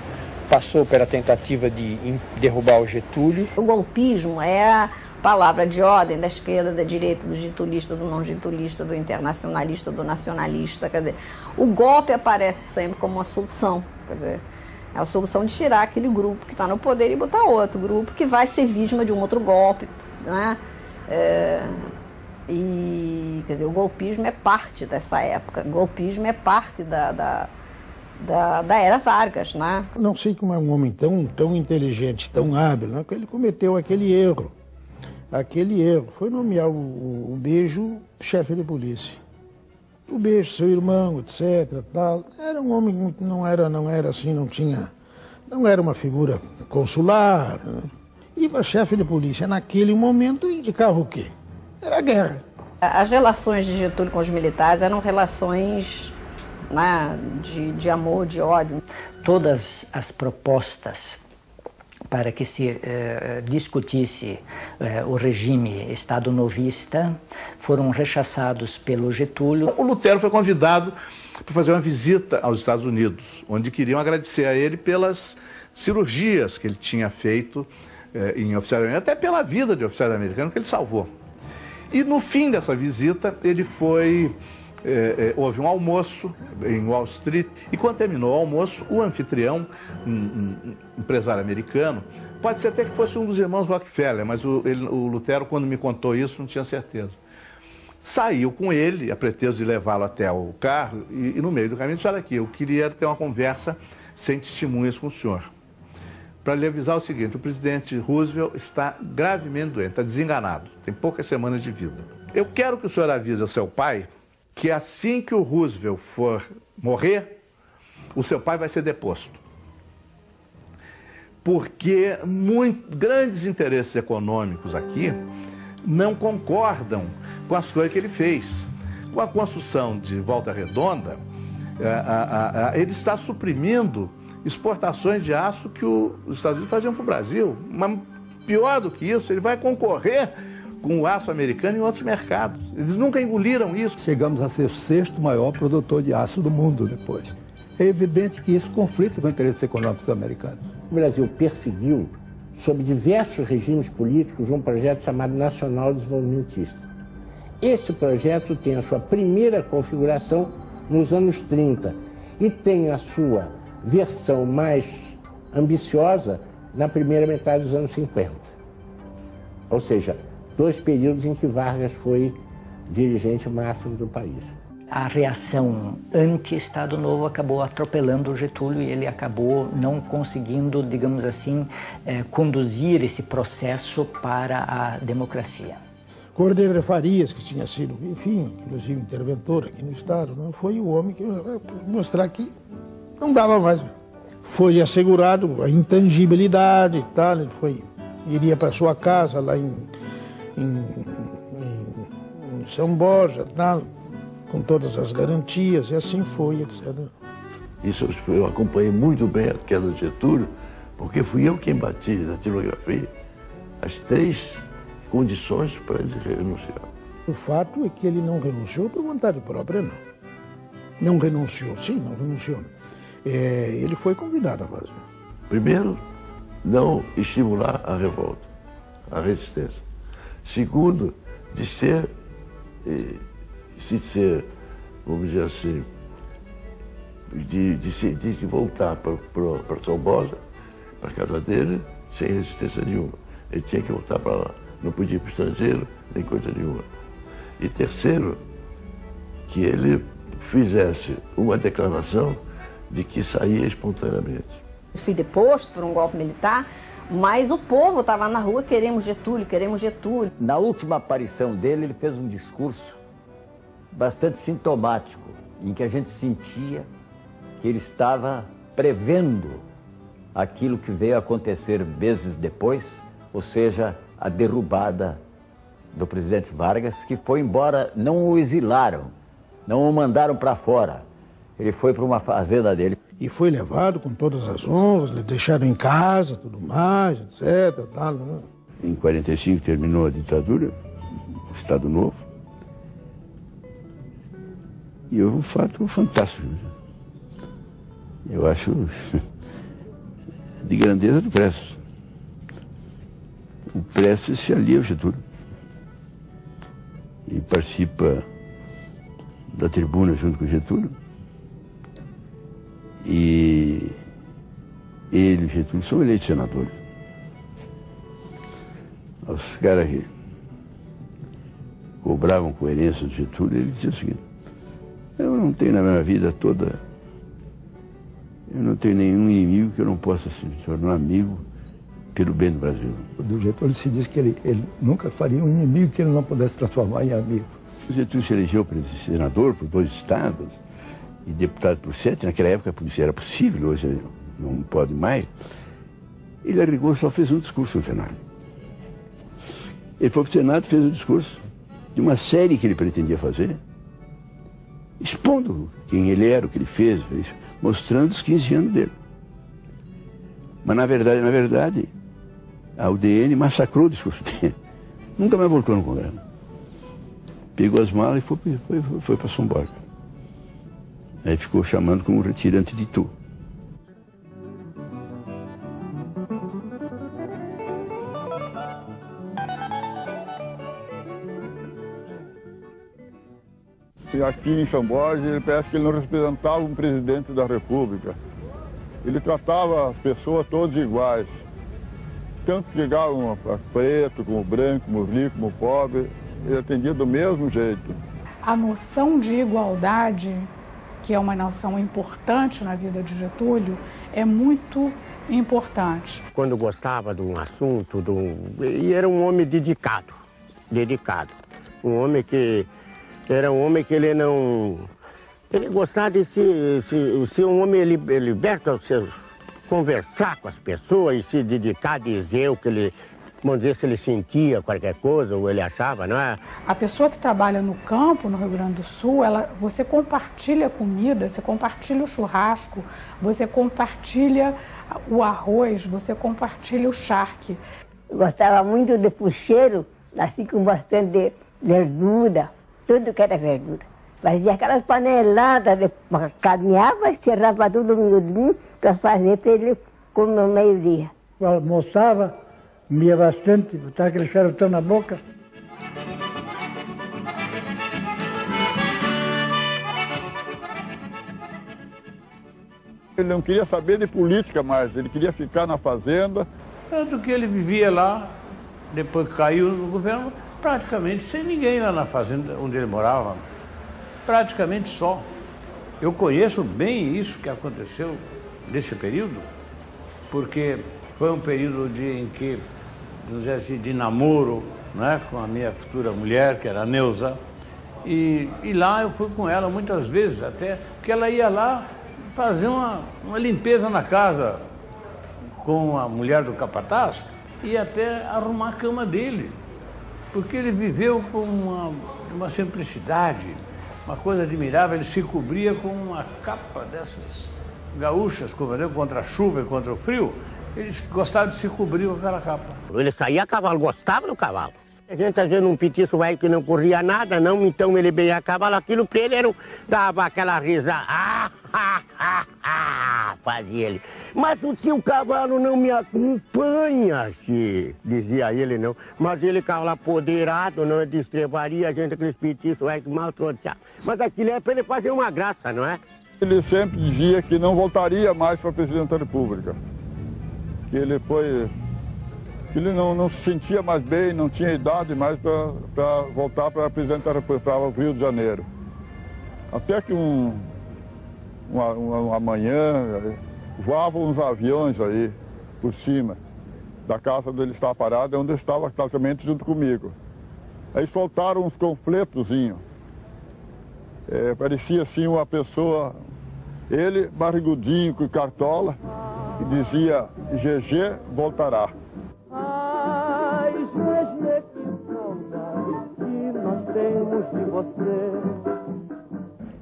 Passou pela tentativa de derrubar o Getúlio.
O golpismo é a palavra de ordem da esquerda, da direita, do getulista, do não getulista, do internacionalista, do nacionalista. Quer dizer, o golpe aparece sempre como uma solução. Quer dizer, é a solução de tirar aquele grupo que está no poder e botar outro grupo que vai ser vítima de um outro golpe, né? E, quer dizer, o golpismo é parte dessa época. O golpismo é parte da era Vargas, né?
Não sei como é um homem tão inteligente, tão hábil, né? Que ele cometeu aquele erro. Aquele erro foi nomear o Bejo chefe de polícia. O Bejo, seu irmão, etc. Tal. Era um homem, não era assim, não era uma figura consular. Né? E para chefe de polícia, naquele momento, indicava o quê? Era a guerra.
As relações de Getúlio com os militares eram relações, né, de amor, de ódio.
Todas as propostas para que se discutisse o regime Estado novista foram rechaçados pelo Getúlio.
O Lutero foi convidado para fazer uma visita aos Estados Unidos, onde queriam agradecer a ele pelas cirurgias que ele tinha feito em oficiais americanos, até pela vida de oficiais americanos que ele salvou. E no fim dessa visita, ele foi... houve um almoço em Wall Street e quando terminou o almoço, o anfitrião, um empresário americano, pode ser até que fosse um dos irmãos Rockefeller, mas o Lutero, quando me contou isso, não tinha certeza. Saiu com ele, a pretexto de levá-lo até o carro, e no meio do caminho disse: olha aqui, eu queria ter uma conversa sem testemunhas com o senhor. Para lhe avisar o seguinte: o presidente Roosevelt está gravemente doente, está desenganado, tem poucas semanas de vida. Eu quero que o senhor avise ao seu pai que assim que o Roosevelt for morrer, o seu pai vai ser deposto. Porque grandes interesses econômicos aqui não concordam com as coisas que ele fez. Com a construção de Volta Redonda, ele está suprimindo exportações de aço que os Estados Unidos faziam para o Brasil. Mas pior do que isso, ele vai concorrer com o aço americano em outros mercados. Eles nunca engoliram isso.
Chegamos a ser o 6º maior produtor de aço do mundo depois. É evidente que isso conflita com interesses econômicos americanos.
O Brasil perseguiu, sob diversos regimes políticos, um projeto chamado Nacional Desenvolvimentista. Esse projeto tem a sua primeira configuração nos anos 30 e tem a sua versão mais ambiciosa na primeira metade dos anos 50. Ou seja, 2 períodos em que Vargas foi dirigente máximo do país.
A reação anti-Estado Novo acabou atropelando o Getúlio e ele acabou não conseguindo, digamos assim, conduzir esse processo para a democracia.
Cordeiro Farias, que tinha sido, enfim, inclusive interventor aqui no Estado, não foi o homem que mostrar que não dava mais. Foi assegurado a intangibilidade e tal, ele iria para sua casa lá em São Borja, tal, com todas as garantias, e assim foi, etc.
Isso eu acompanhei muito bem a queda do Getúlio, porque fui eu quem bati na datilografia as 3 condições para ele renunciar.
O fato é que ele não renunciou por vontade própria, não. Não renunciou, sim, não renunciou. Ele foi convidado a fazer.
Primeiro, não estimular a revolta, a resistência. Segundo, de ser, vamos dizer assim, de voltar para São Borja, para a casa dele, sem resistência nenhuma. Ele tinha que voltar para lá. Não podia ir para o estrangeiro, nem coisa nenhuma. E terceiro, que ele fizesse uma declaração de que saía espontaneamente.
Fui deposto por um golpe militar, mas o povo estava na rua: queremos Getúlio, queremos Getúlio.
Na última aparição dele, ele fez um discurso bastante sintomático, em que a gente sentia que ele estava prevendo aquilo que veio a acontecer meses depois, ou seja, a derrubada do presidente Vargas, que foi embora, não o exilaram, não o mandaram para fora. Ele foi para uma fazenda dele.
E foi levado com todas as honras, lhe deixaram em casa, tudo mais, etc. Tal, né?
Em 45 terminou a ditadura, o Estado Novo. E houve um fato fantástico. Eu acho de grandeza do Prestes. O Prestes se alia ao Getúlio. E participa da tribuna junto com o Getúlio. E ele e o Getúlio são eleitos senadores. Os caras que cobravam coerência do Getúlio, ele dizia o seguinte: eu não tenho na minha vida toda, eu não tenho nenhum inimigo que eu não possa se tornar amigo pelo bem do Brasil.
Do Getúlio se diz que ele nunca faria um inimigo que ele não pudesse transformar em amigo.
O Getúlio se elegeu para senador por 2 estados e deputado por 7. Naquela época isso era possível, hoje não pode mais. Ele, a rigor, só fez um discurso no Senado. Ele foi para o Senado e fez um discurso de uma série que ele pretendia fazer, expondo quem ele era, o que ele fez, mostrando os 15 anos dele. Mas, na verdade, a UDN massacrou o discurso dele. Nunca mais voltou no Congresso. Pegou as malas e foi para São Borja. Aí ficou chamando como retirante de Itu.
E aqui em São Borja, ele parece que ele não representava um presidente da República. Ele tratava as pessoas todas iguais. Tanto chegavam para preto, como branco, como rico, como pobre, ele atendia do mesmo jeito.
A noção de igualdade, que é uma noção importante na vida de Getúlio, é muito importante.
Quando gostava de um assunto, e era um homem dedicado. Um homem que era um homem que ele não... Ele gostava de ser um homem liberto, conversar com as pessoas e se dedicar a dizer o que ele... Vamos dizer, se ele sentia qualquer coisa ou ele achava, não é?
A pessoa que trabalha no campo, no Rio Grande do Sul, você compartilha a comida, você compartilha o churrasco, você compartilha o arroz, você compartilha o charque.
Gostava muito de pucheiro, assim com bastante verdura, tudo que era verdura. Fazia aquelas paneladas, caminhava, cerrava tudo miudinho para fazer para ele comer no meio-dia.
Almoçava, comia bastante, botava aquele charutão na boca.
Ele não queria saber de política mais, ele queria ficar na fazenda.
Tanto que ele vivia lá, depois que caiu no governo, praticamente sem ninguém lá na fazenda onde ele morava. Praticamente só. Eu conheço bem isso que aconteceu nesse período, porque foi um período em que, vamos dizer assim, de namoro, né, com a minha futura mulher, que era a Neuza, e lá eu fui com ela muitas vezes, até porque ela ia lá fazer uma limpeza na casa com a mulher do capataz e até arrumar a cama dele, porque ele viveu com uma simplicidade, uma coisa admirável. Ele se cobria com uma capa dessas gaúchas, contra a chuva e contra o frio. Ele gostava de se cobrir com aquela capa.
Ele saía a cavalo, gostava do cavalo. A gente às vezes um petiço velho que não corria nada, não, então ele bem a cavalo, aquilo para ele dava aquela risada. Fazia ele. Mas o tio cavalo não me acompanha, che, dizia ele, não. Mas ele cavalo apoderado, não, destrevaria a gente aqueles petiços velhos que mal troteavam. Mas aquilo é para ele fazer uma graça, não é?
Ele sempre dizia que não voltaria mais para presidente da República. Que ele não se sentia mais bem, não tinha idade mais para voltar para presidente da República, para o Rio de Janeiro. Até que uma manhã voavam uns aviões aí por cima da casa onde ele estava parado, onde ele estava exatamente junto comigo. Aí soltaram uns confletozinhos. Parecia assim uma pessoa, ele barrigudinho com cartola, e dizia: GG voltará.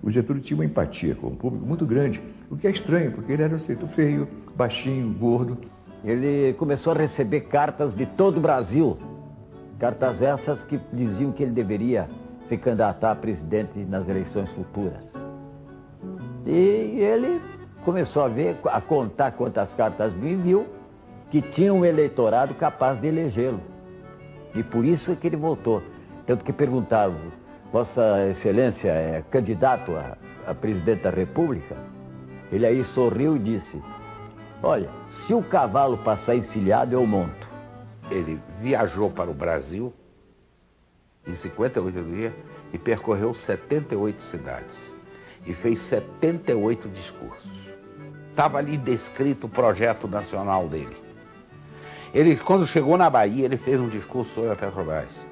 O Getúlio tinha uma empatia com o público muito grande, o que é estranho, porque ele era um sujeito feio, baixinho, gordo.
Ele começou a receber cartas de todo o Brasil, cartas essas que diziam que ele deveria se candidatar a presidente nas eleições futuras. E ele começou a contar quantas cartas vinham e viu que tinha um eleitorado capaz de elegê-lo. E por isso é que ele votou. Tanto que perguntaram, Vossa Excelência é candidato a presidente da República? Ele aí sorriu e disse, olha, se o cavalo passar encilhado, eu monto.
Ele viajou para o Brasil em 58 dias e percorreu 78 cidades e fez 78 discursos. Estava ali descrito o projeto nacional dele. Ele, quando chegou na Bahia, ele fez um discurso sobre a Petrobras.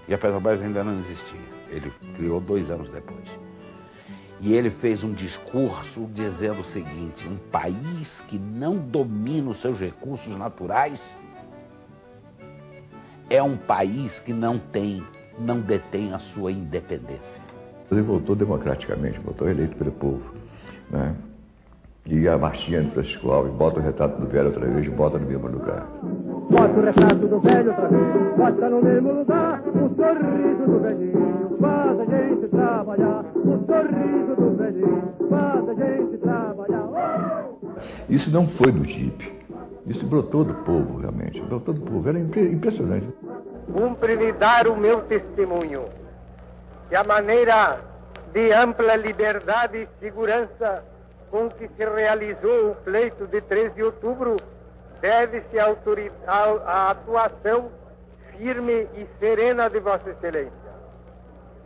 E a Petrobras ainda não existia. Ele criou 2 anos depois. E ele fez um discurso dizendo o seguinte, um país que não domina os seus recursos naturais é um país que não detém a sua independência.
Ele votou democraticamente, votou eleito pelo povo, né? E a marchinha de Francisco Alves, bota o retrato do velho outra vez e bota no mesmo lugar.
Bota o retrato do velho outra vez, bota no mesmo lugar, o sorriso do velhinho faz a gente trabalhar, o sorriso do velhinho faz a gente trabalhar.
Isso não foi do Jeep, isso brotou do povo, realmente, brotou do povo, era impressionante.
Cumpre-me dar o meu testemunho, que a maneira de ampla liberdade e segurança com que se realizou o pleito de 13 de outubro deve-se à atuação firme e serena de Vossa Excelência.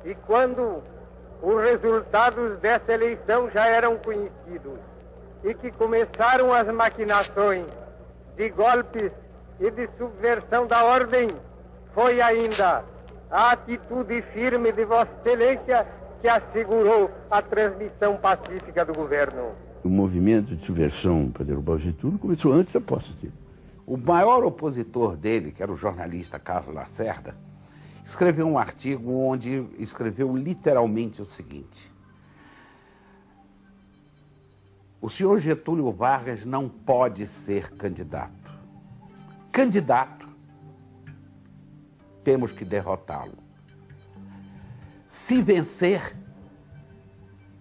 E quando os resultados dessa eleição já eram conhecidos e que começaram as maquinações de golpes e de subversão da ordem, foi ainda a atitude firme de Vossa Excelência que assegurou a transmissão pacífica do governo.
O movimento de subversão para derrubar o Getúlio começou antes da posse dele.
O maior opositor dele, que era o jornalista Carlos Lacerda, escreveu um artigo onde escreveu literalmente o seguinte: o senhor Getúlio Vargas não pode ser candidato. Candidato, temos que derrotá-lo. Se vencer,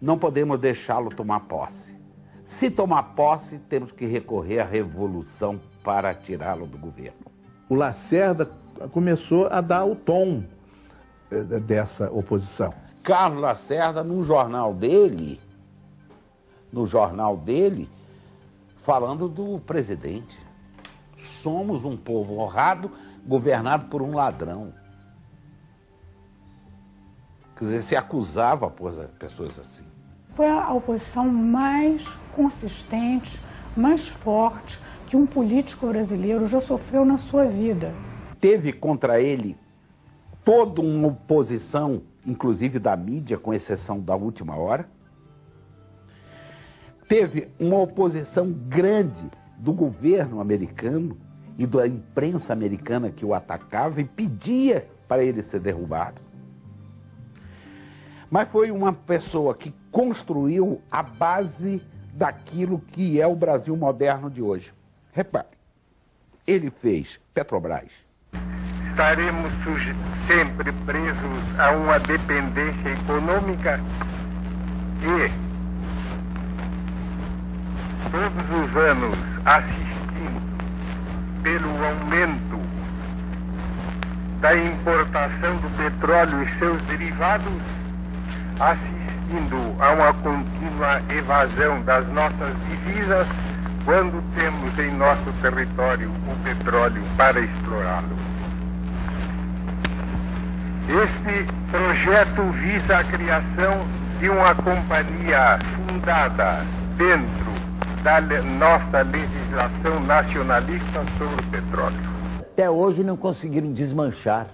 não podemos deixá-lo tomar posse. Se tomar posse, temos que recorrer à revolução para tirá-lo do governo.
O Lacerda começou a dar o tom dessa oposição.
Carlos Lacerda, no jornal dele, falando do presidente. Somos um povo honrado, governado por um ladrão. Quer dizer, se acusava pessoas assim.
Foi a oposição mais consistente, mais forte que um político brasileiro já sofreu na sua vida.
Teve contra ele toda uma oposição, inclusive da mídia, com exceção da última hora. Teve uma oposição grande do governo americano e da imprensa americana que o atacava e pedia para ele ser derrubado. Mas foi uma pessoa que construiu a base daquilo que é o Brasil moderno de hoje. Repare, ele fez Petrobras.
Estaremos sempre presos a uma dependência econômica e todos os anos assistimos pelo aumento da importação do petróleo e seus derivados, assistindo a uma contínua evasão das nossas divisas, quando temos em nosso território o petróleo para explorá-lo. Este projeto visa a criação de uma companhia fundada dentro da nossa legislação nacionalista sobre o petróleo.
Até hoje não conseguiram desmanchar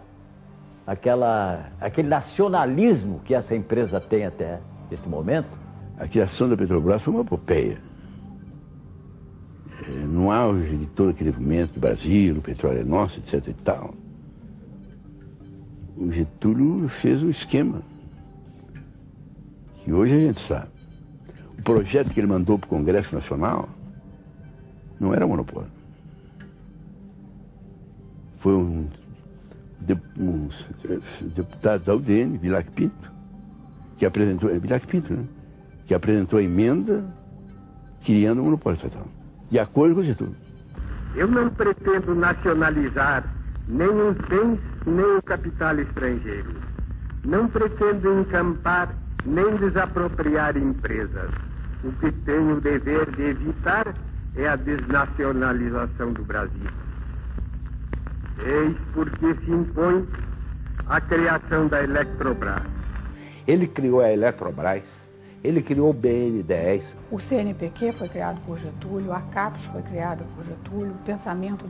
aquele nacionalismo que essa empresa tem até este momento.
A criação da Petrobras foi uma epopeia. No auge de todo aquele movimento do Brasil, o petróleo é nosso, etc. e tal, o Getúlio fez um esquema que hoje a gente sabe. O projeto que ele mandou para o Congresso Nacional não era monopólio. Foi um deputado da UDN, Vilac Pinto, que apresentou, que apresentou a emenda criando o monopólio estatal, de acordo com o Getúlio.
Eu não pretendo nacionalizar nem os bens, nem o capital estrangeiro. Não pretendo encampar, nem desapropriar empresas. O que tenho o dever de evitar é a desnacionalização do Brasil. Eis porque se impõe a criação da Eletrobras.
Ele criou a Eletrobras, ele criou o BN10.
O CNPq foi criado por Getúlio, a CAPES foi criada por Getúlio, o pensamento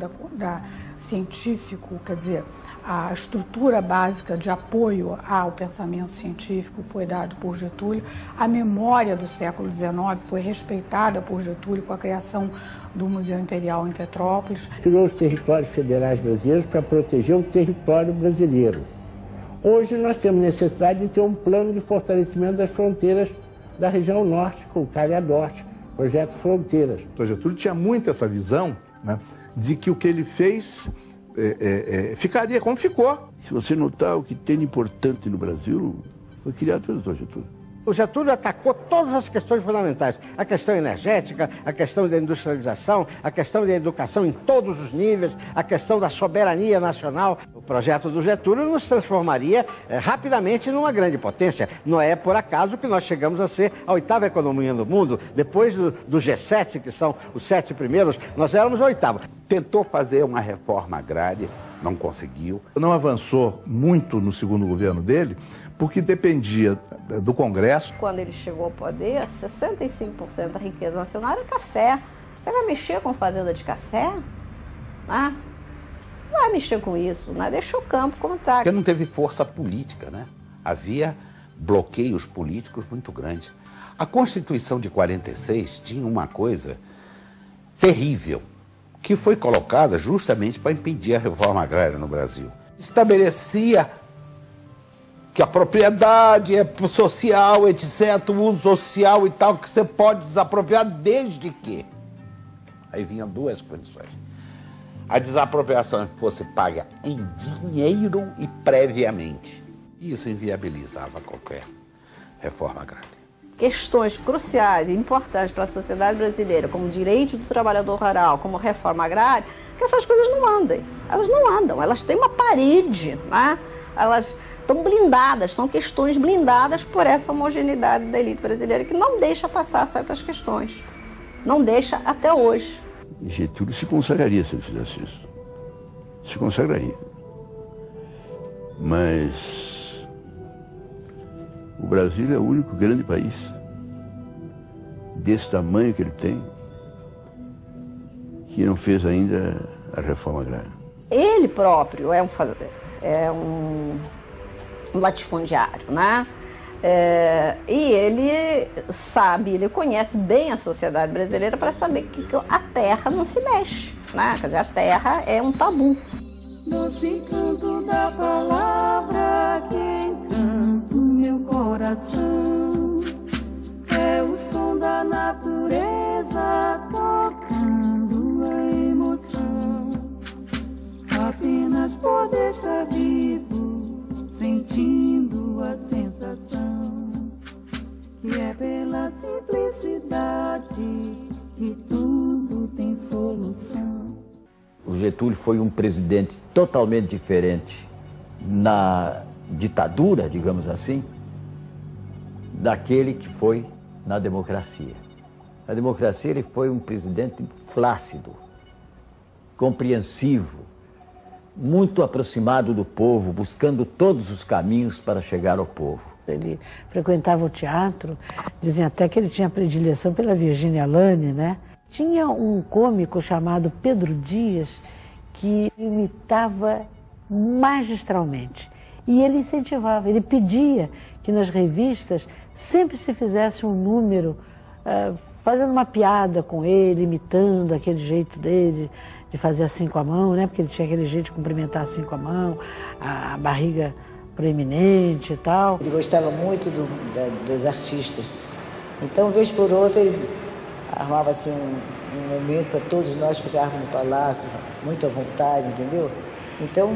científico, quer dizer, a estrutura básica de apoio ao pensamento científico foi dado por Getúlio, a memória do século XIX foi respeitada por Getúlio com a criação do Museu Imperial em Petrópolis.
Criou os territórios federais brasileiros para proteger o território brasileiro. Hoje nós temos necessidade de ter um plano de fortalecimento das fronteiras da região norte, com o Calha Norte, projeto Fronteiras.
O Getúlio tinha muito essa visão, né, de que o que ele fez ficaria como ficou.
Se você notar, o que tem de importante no Brasil foi criado pelo Dr. Getúlio.
O Getúlio atacou todas as questões fundamentais. A questão energética, a questão da industrialização, a questão da educação em todos os níveis, a questão da soberania nacional. O projeto do Getúlio nos transformaria rapidamente numa grande potência. Não é por acaso que nós chegamos a ser a 8ª economia do mundo. Depois do G7, que são os 7 primeiros, nós éramos a 8ª.
Tentou fazer uma reforma agrária, não conseguiu.
Não avançou muito no segundo governo dele, porque dependia do Congresso.
Quando ele chegou ao poder, 65% da riqueza nacional era café. Você vai mexer com fazenda de café? Não vai mexer com isso, né? Deixa o campo como está.
Porque não teve força política, né? Havia bloqueios políticos muito grandes. A Constituição de 46 tinha uma coisa terrível, que foi colocada justamente para impedir a reforma agrária no Brasil. Estabelecia que a propriedade é social, etc., o uso social e tal, que você pode desapropriar desde que. Aí vinham duas condições. A desapropriação fosse paga em dinheiro e previamente. Isso inviabilizava qualquer reforma agrária.
Questões cruciais e importantes para a sociedade brasileira, como direito do trabalhador rural, como reforma agrária, que essas coisas não andem. Elas não andam, elas têm uma parede, né? Elas estão blindadas, são questões blindadas por essa homogeneidade da elite brasileira que não deixa passar certas questões. Não deixa até hoje.
Getúlio se consagraria se ele fizesse isso. Se consagraria. Mas o Brasil é o único grande país desse tamanho que ele tem que não fez ainda a reforma agrária.
Ele próprio é um latifundiário, né? E ele sabe, ele conhece bem a sociedade brasileira para saber que a terra não se mexe, né? Quer dizer, a terra é um tabu.
Doce canto da palavra que encanta o meu coração, é o som da natureza tocando a emoção, apenas poder estar vivo, sentindo a sensação que é pela simplicidade que tudo tem solução.
O Getúlio foi um presidente totalmente diferente na ditadura, digamos assim, daquele que foi na democracia. Na democracia ele foi um presidente flácido, compreensivo, muito aproximado do povo, buscando todos os caminhos para chegar ao povo.
Ele frequentava o teatro, dizem até que ele tinha predileção pela Virginia Lane, né? Tinha um cômico chamado Pedro Dias que imitava magistralmente. E ele incentivava, ele pedia que nas revistas sempre se fizesse um número fazendo uma piada com ele, imitando aquele jeito dele de fazer assim com a mão, né? Porque ele tinha aquele jeito de cumprimentar assim com a mão, a barriga proeminente e tal.
Ele gostava muito dos artistas. Então, vez por outra, ele arrumava assim, um momento para todos nós ficarmos no palácio, muito à vontade, entendeu? Então,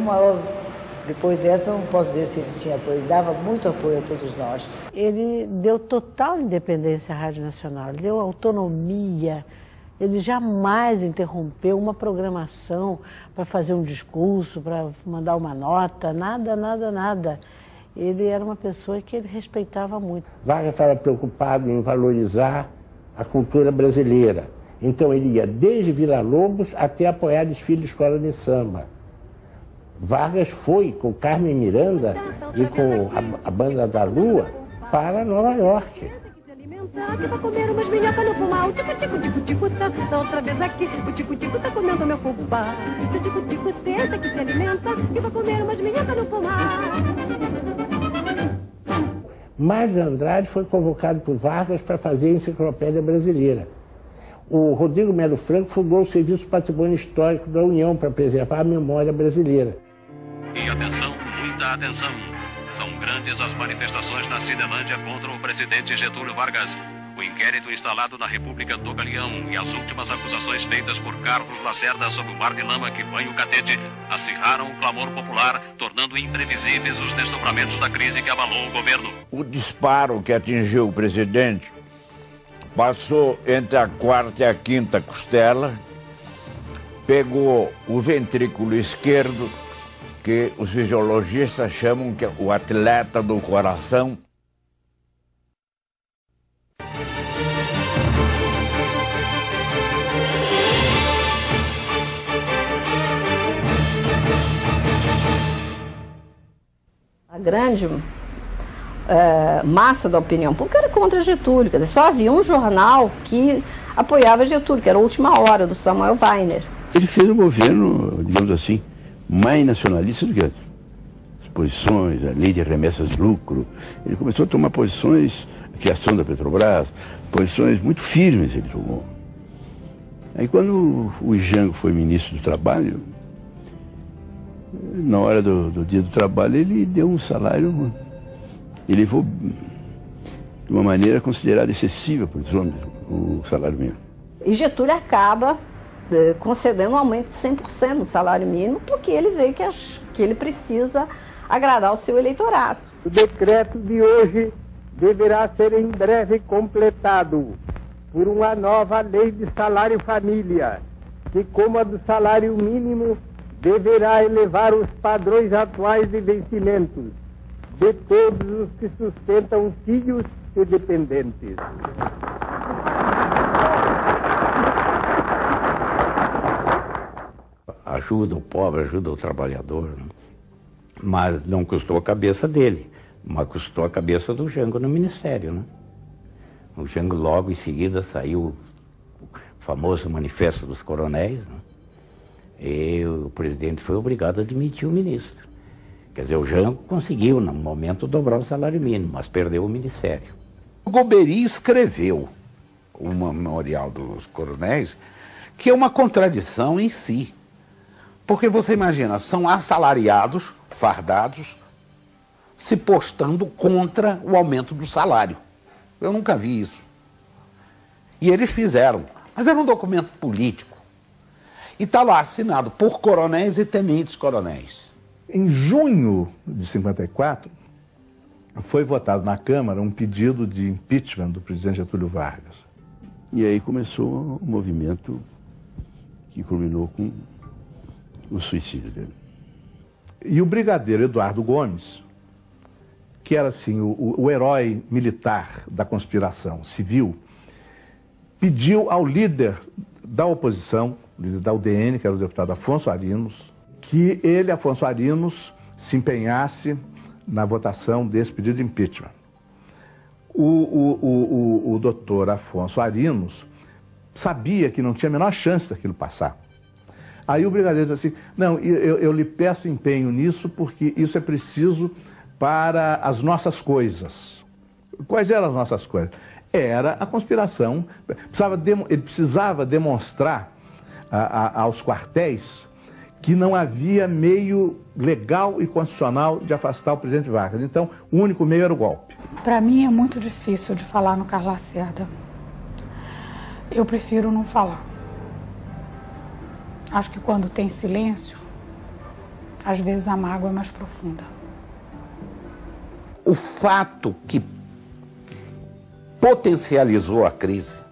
depois dessa, não posso dizer se ele tinha apoio, ele dava muito apoio a todos nós.
Ele deu total independência à Rádio Nacional, ele deu autonomia, ele jamais interrompeu uma programação para fazer um discurso, para mandar uma nota, nada, nada, nada. Ele era uma pessoa que ele respeitava muito.
Vargas estava preocupado em valorizar a cultura brasileira. Então ele ia desde Villa-Lobos até apoiar desfile de escola de samba. Vargas foi com Carmen Miranda e com a Banda da Lua para Nova York.
Que vai comer umas minhocas no pomar. O tico-tico-tico-tico tá da outra vez aqui. O tico-tico tá comendo meu fubá. O tico-tico senta que se alimenta. Que vai comer umas minhocas no pomar.
Mas Andrade foi convocado por Vargas para fazer a Enciclopédia Brasileira. O Rodrigo Melo Franco fundou o Serviço Patrimônio Histórico da União para preservar a memória brasileira.
E atenção, muita atenção. São grandes as manifestações na Cinelândia contra o presidente Getúlio Vargas. O inquérito instalado na República do Galeão e as últimas acusações feitas por Carlos Lacerda sobre o mar de lama que banha o catete acirraram o clamor popular, tornando imprevisíveis os desdobramentos da crise que abalou o governo.
O disparo que atingiu o presidente passou entre a quarta e a quinta costela, pegou o ventrículo esquerdo, que os fisiologistas chamam que é o atleta do coração.
A grande massa da opinião pública era contra Getúlio. Quer dizer, só havia um jornal que apoiava Getúlio, que era a Última Hora, do Samuel Weiner.
Ele fez um governo, digamos assim, mais nacionalista do que antes. As posições, a lei de remessas de lucro. Ele começou a tomar posições, a criação da Petrobras, posições muito firmes ele tomou. Aí quando o Jango foi ministro do Trabalho, na hora do dia do trabalho, ele deu um salário, ele levou de uma maneira considerada excessiva para os homens, o salário mínimo.
E Getúlio acaba concedendo um aumento de 100% no salário mínimo, porque ele vê que ele precisa agradar o seu eleitorado.
O decreto de hoje deverá ser em breve completado por uma nova lei de salário-família, que, como a do salário mínimo, deverá elevar os padrões atuais de vencimentos de todos os que sustentam filhos e dependentes.
Ajuda o pobre, ajuda o trabalhador, né? Mas não custou a cabeça dele, mas custou a cabeça do Jango no Ministério, né? O Jango logo em seguida saiu o famoso Manifesto dos Coronéis, né? E o presidente foi obrigado a demitir o ministro. Quer dizer, o Jango conseguiu, no momento, dobrar o salário mínimo, mas perdeu o ministério.
O Golbery escreveu o Memorial dos Coronéis, que é uma contradição em si. Porque você imagina, são assalariados, fardados, se postando contra o aumento do salário. Eu nunca vi isso. E eles fizeram. Mas era um documento político. E está lá assinado por coronéis e tenentes-coronéis.
Em junho de 54, foi votado na Câmara um pedido de impeachment do presidente Getúlio Vargas.
E aí começou um movimento que culminou com o suicídio dele.
E o brigadeiro Eduardo Gomes, que era assim o herói militar da conspiração civil, pediu ao líder da oposição, o líder da UDN, que era o deputado Afonso Arinos, que ele, Afonso Arinos, se empenhasse na votação desse pedido de impeachment. O doutor Afonso Arinos sabia que não tinha a menor chance daquilo passar. Aí o brigadeiro disse assim, não, eu lhe peço empenho nisso porque isso é preciso para as nossas coisas. Quais eram as nossas coisas? Era a conspiração. Ele precisava demonstrar aos quartéis que não havia meio legal e constitucional de afastar o presidente Vargas. Então, o único meio era o golpe.
Para mim é muito difícil de falar no Carlos Lacerda. Eu prefiro não falar. Acho que quando tem silêncio, às vezes a mágoa é mais profunda.
O fato que potencializou a crise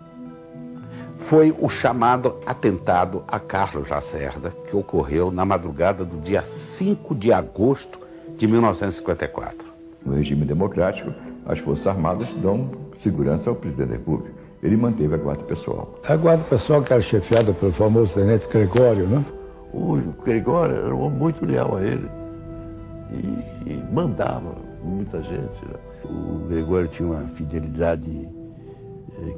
foi o chamado atentado a Carlos Lacerda, que ocorreu na madrugada do dia 5 de agosto de 1954.
No regime democrático, as Forças Armadas dão segurança ao presidente da República. Ele manteve a guarda pessoal.
A guarda pessoal que era chefiada pelo famoso tenente Gregório, né?
O Gregório era um homem muito leal a ele e mandava muita gente. Né?
O Gregório tinha uma fidelidade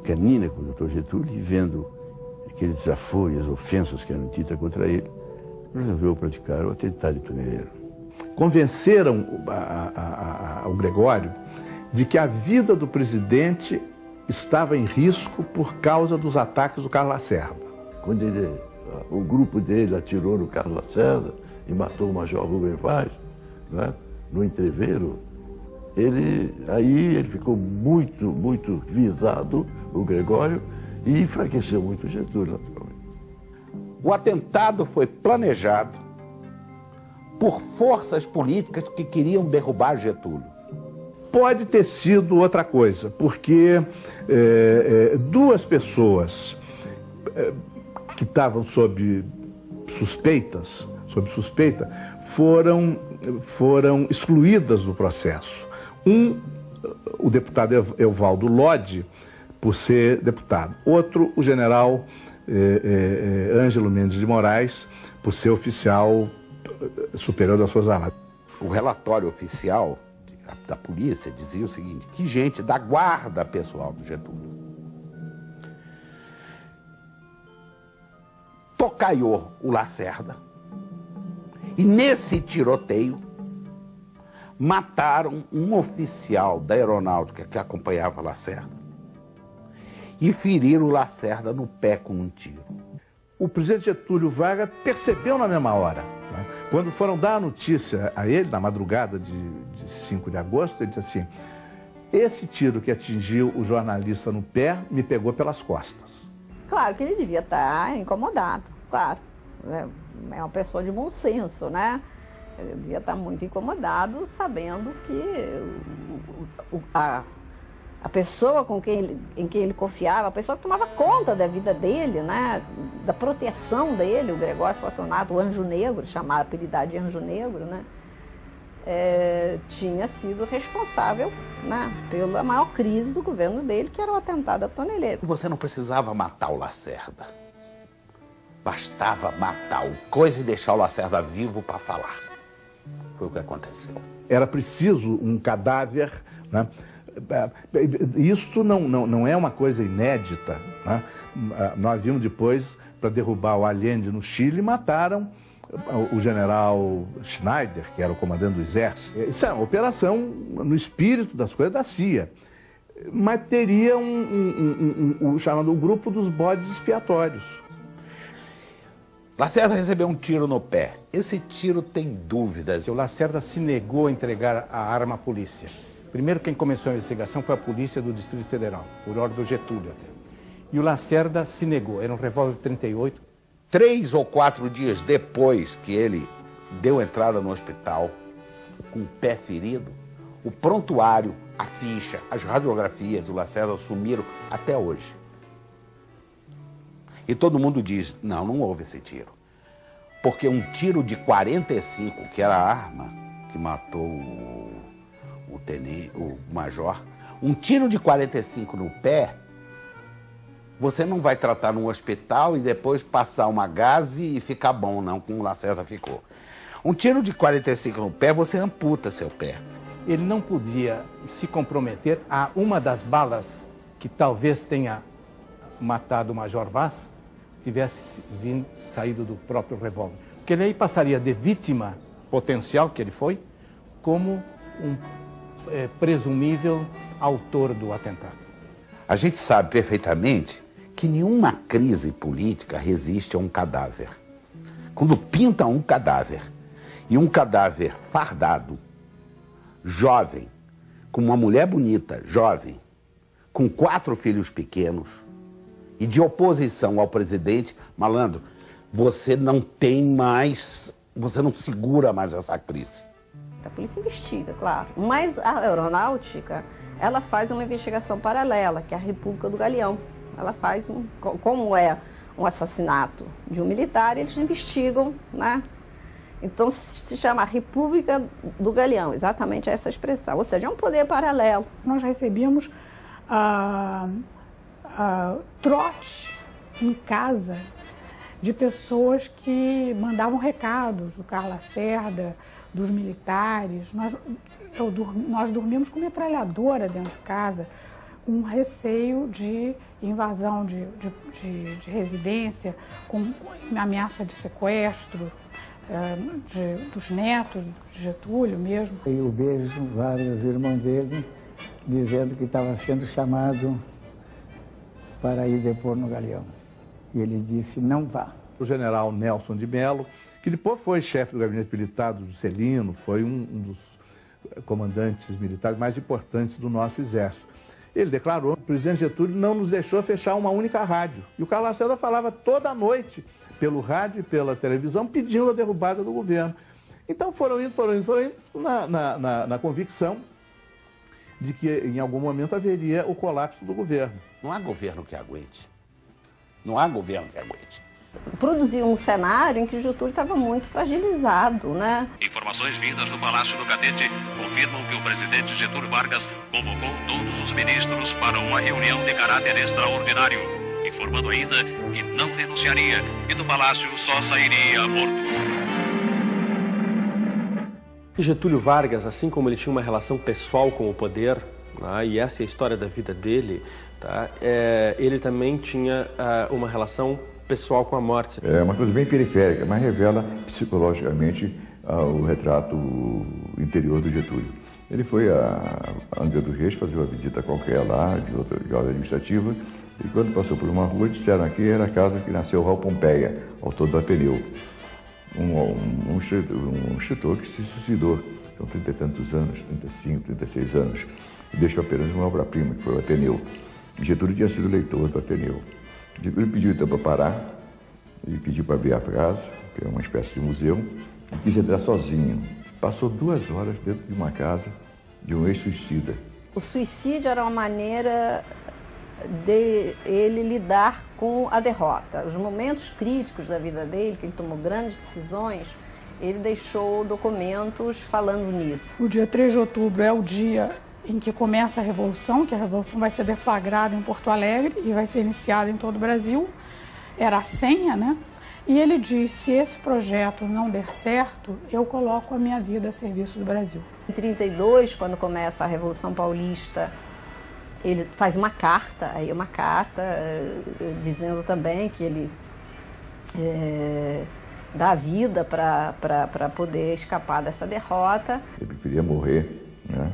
canina com o Dr. Getúlio, e vendo aquele desaforo e as ofensas que eram ditas contra ele, resolveu praticar o atentado de Toneleiro.
Convenceram o Gregório de que a vida do presidente estava em risco por causa dos ataques do Carlos Lacerda.
Quando o grupo dele atirou no Carlos Lacerda e matou o Major Rubem Vaz, né, no entreveiro, ele ficou muito visado, o Gregório, e enfraqueceu muito o Getúlio, naturalmente.
O atentado foi planejado por forças políticas que queriam derrubar Getúlio.
Pode ter sido outra coisa, porque duas pessoas que estavam sob suspeita, foram excluídas do processo. O deputado Evaldo Lodge, por ser deputado. Outro, o general Ângelo Mendes de Moraes, por ser oficial superior das Forças Armadas.
O relatório oficial da polícia dizia o seguinte, que gente da guarda pessoal do Getúlio tocaiou o Lacerda, e nesse tiroteio mataram um oficial da aeronáutica que acompanhava Lacerda e feriram o Lacerda no pé com um tiro.
O presidente Getúlio Vargas percebeu na mesma hora, né? Quando foram dar a notícia a ele, na madrugada de 5 de agosto, ele disse assim, esse tiro que atingiu o jornalista no pé me pegou pelas costas.
Claro que ele devia estar incomodado, claro. É uma pessoa de bom senso, né? Ele devia estar muito incomodado, sabendo que a pessoa em quem ele confiava, a pessoa que tomava conta da vida dele, né? Da proteção dele, o Gregório Fortunato, o Anjo Negro, chamado apelidado de Anjo Negro, né? Tinha sido responsável, né, pela maior crise do governo dele, que era o atentado a Toneleiro.
Você não precisava matar o Lacerda. Bastava matar o coisa e deixar o Lacerda vivo para falar. Foi o que aconteceu.
Era preciso um cadáver, né? Isso não é uma coisa inédita, né? Nós vimos depois, para derrubar o Allende no Chile, mataram o general Schneider, que era o comandante do exército. Isso é uma operação no espírito das coisas da CIA. Mas teria o chamado grupo dos bodes expiatórios.
Lacerda recebeu um tiro no pé. Esse tiro tem dúvidas.
O Lacerda se negou a entregar a arma à polícia. Primeiro quem começou a investigação foi a polícia do Distrito Federal, por ordem do Getúlio até. E o Lacerda se negou, era um revólver 38.
3 ou 4 dias depois que ele deu entrada no hospital, com o pé ferido, o prontuário, a ficha, as radiografias do Lacerda sumiram até hoje. E todo mundo diz, não houve esse tiro. Porque um tiro de 45, que era a arma que matou o major, um tiro de 45 no pé, você não vai tratar num hospital e depois passar uma gaze e ficar bom, não, como o Lacerda ficou. Um tiro de 45 no pé, você amputa seu pé.
Ele não podia se comprometer a uma das balas que talvez tenha matado o Major Vaz, tivesse saído do próprio revólver. Porque ele aí passaria de vítima potencial, que ele foi, como um presumível autor do atentado.
A gente sabe perfeitamente que nenhuma crise política resiste a um cadáver. Quando pinta um cadáver, e um cadáver fardado, jovem, com uma mulher bonita, jovem, com 4 filhos pequenos, e de oposição ao presidente, malandro, você não tem mais, você não segura mais essa crise.
A polícia investiga, claro, mas a aeronáutica, ela faz uma investigação paralela, que é a República do Galeão. Ela faz, como é um assassinato de um militar, eles investigam, né? Então se chama República do Galeão, exatamente essa expressão, ou seja, é um poder paralelo.
Nós recebíamos trote em casa de pessoas que mandavam recados do Carlos Lacerda, dos militares. Nós dormimos com metralhadora dentro de casa, com receio de invasão de residência, com ameaça de sequestro dos netos de Getúlio mesmo.
E o Beijo, vários irmãos dele, dizendo que estava sendo chamado para ir depor no Galeão. E ele disse, não vá.
O general Nelson de Mello, que depois foi chefe do gabinete militar do Juscelino, foi um dos comandantes militares mais importantes do nosso exército. Ele declarou que o presidente Getúlio não nos deixou fechar uma única rádio. E o Carlos Lacerda falava toda noite, pelo rádio e pela televisão, pedindo a derrubada do governo. Então foram indo na convicção de que em algum momento haveria o colapso do governo.
Não há governo que aguente. Não há governo que aguente.
Produziu um cenário em que o Getúlio estava muito fragilizado, né?
Informações vindas do Palácio do Catete confirmam que o presidente Getúlio Vargas convocou todos os ministros para uma reunião de caráter extraordinário, informando ainda que não renunciaria e do Palácio só sairia morto.
Getúlio Vargas, assim como ele tinha uma relação pessoal com o poder, né, e essa é a história da vida dele, tá, ele também tinha uma relação pessoal com a morte.
É uma coisa bem periférica, mas revela psicologicamente o retrato interior do Getúlio. Ele foi a Angra dos Reis fazer uma visita qualquer lá, de ordem administrativa, e quando passou por uma rua, disseram que era a casa que nasceu Raul Pompeia, autor do Ateneu. Um escritor que se suicidou com 30 e tantos anos, 35, 36 anos, e deixou apenas uma obra-prima, que foi o Ateneu. Getúlio tinha sido leitor do Ateneu. Getúlio pediu então para parar, ele pediu para abrir a casa, que é uma espécie de museu, e quis entrar sozinho. Passou 2 horas dentro de uma casa de um ex-suicida.
O suicídio era uma maneira de ele lidar com a derrota. Os momentos críticos da vida dele, que ele tomou grandes decisões, ele deixou documentos falando nisso.
O dia 3 de outubro é o dia em que começa a Revolução, que a Revolução vai ser deflagrada em Porto Alegre e vai ser iniciada em todo o Brasil. Era a senha, né? E ele diz, se esse projeto não der certo, eu coloco a minha vida a serviço do Brasil.
Em 1932, quando começa a Revolução Paulista, ele faz uma carta dizendo também que ele dá a vida para poder escapar dessa derrota.
Ele preferia morrer, né,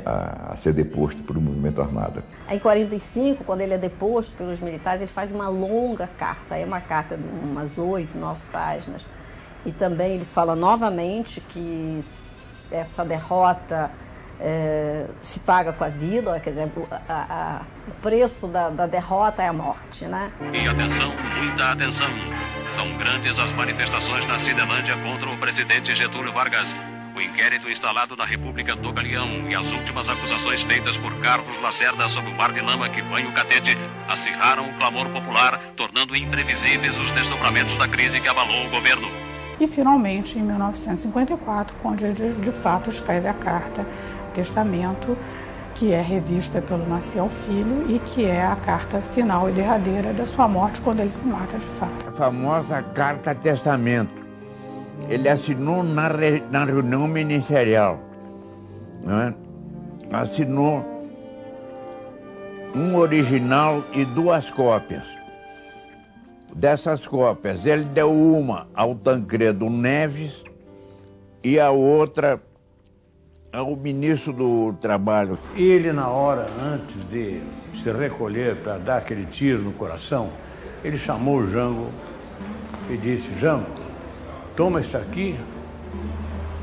a ser deposto por um movimento armado.
Aí, em 1945, quando ele é deposto pelos militares, ele faz uma longa carta, é uma carta de umas 8, 9 páginas. E também ele fala novamente que essa derrota se paga com a vida, quer dizer, o preço da derrota é a morte, né?
E atenção, muita atenção. São grandes as manifestações na Cinelândia contra o presidente Getúlio Vargas. O inquérito instalado na República do Galeão e as últimas acusações feitas por Carlos Lacerda sobre o mar de lama que banha o Catete acirraram o clamor popular, tornando imprevisíveis os desdobramentos da crise que abalou o governo.
E, finalmente, em 1954, quando ele de fato escreve a carta, o testamento, que é revista pelo Maciel Filho e que é a carta final e derradeira da sua morte, quando ele se mata de fato.
A famosa carta testamento. Ele assinou na reunião ministerial, né? Assinou um original e 2 cópias. Dessas cópias, ele deu uma ao Tancredo Neves e a outra ao ministro do Trabalho.
Ele, na hora, antes de se recolher para dar aquele tiro no coração, ele chamou o Jango e disse: Jango, toma isso aqui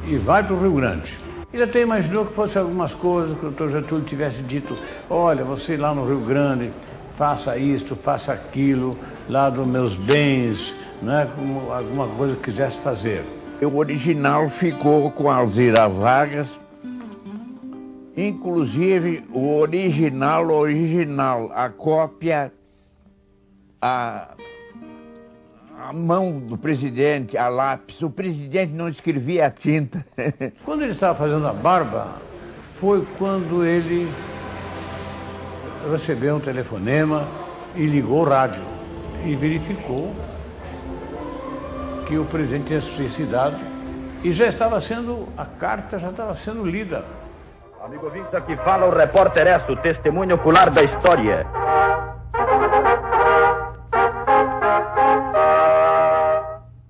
e vai para o Rio Grande. Ele até imaginou que fosse algumas coisas que o doutor Getúlio tivesse dito: olha, você lá no Rio Grande, faça isto, faça aquilo, lá dos meus bens, né, como alguma coisa que quisesse fazer.
O original ficou com Alzira Vargas, inclusive o original, a cópia, a mão do presidente, a lápis. O presidente não escrevia a tinta.
Quando ele estava fazendo a barba, foi quando ele recebeu um telefonema e ligou o rádio e verificou que o presidente tinha se suicidado e a carta já estava sendo lida.
Amigo ouvinte, aqui fala o repórter Esso, testemunho ocular da história.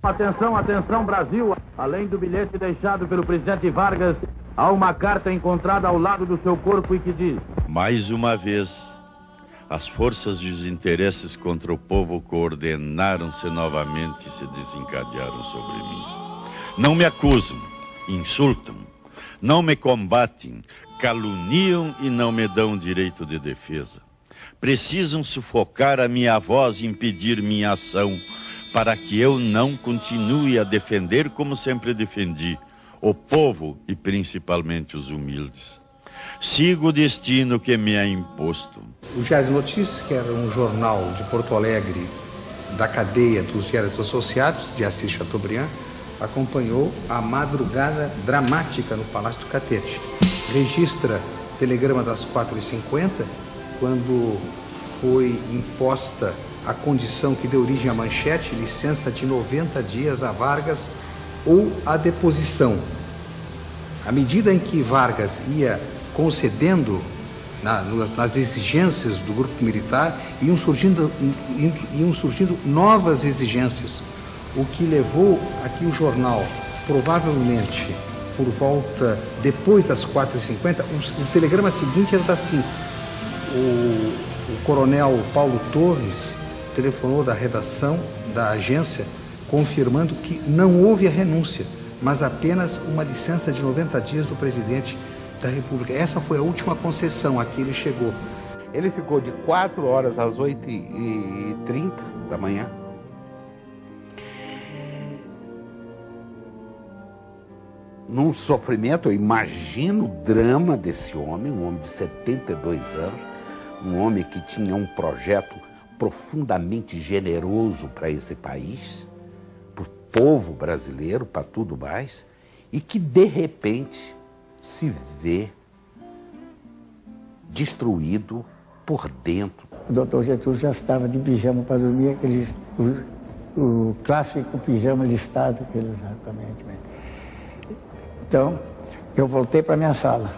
Atenção, atenção, Brasil. Além do bilhete deixado pelo presidente Vargas, há uma carta encontrada ao lado do seu corpo e que diz:
mais uma vez, as forças e os interesses contra o povo coordenaram-se novamente e se desencadearam sobre mim. Não me acusam, insultam, não me combatem, caluniam e não me dão direito de defesa. Precisam sufocar a minha voz e impedir minha ação, para que eu não continue a defender como sempre defendi, o povo e principalmente os humildes. Sigo o destino que me é imposto.
O Diário de Notícias, que era um jornal de Porto Alegre, da cadeia dos Diários Associados, de Assis Chateaubriand, acompanhou a madrugada dramática no Palácio do Catete. Registra telegrama das 4h50, quando foi imposta a condição que deu origem à manchete: licença de 90 dias a Vargas ou a deposição. À medida em que Vargas ia concedendo nas exigências do grupo militar, iam surgindo novas exigências, o que levou a que o jornal, provavelmente por volta depois das 4h50, o telegrama seguinte era assim: o coronel Paulo Torres telefonou da redação da agência confirmando que não houve a renúncia, mas apenas uma licença de 90 dias do presidente da República. Essa foi a última concessão a que ele chegou.
Ele ficou de 4 horas às 8h30 da manhã. Num sofrimento, eu imagino o drama desse homem, um homem de 72 anos, um homem que tinha um projeto profundamente generoso para esse país, para o povo brasileiro, para tudo mais, e que de repente se vê destruído por dentro.
O doutor Getúlio já estava de pijama para dormir, o clássico pijama listado que ele usava realmente. Então, eu voltei para minha sala.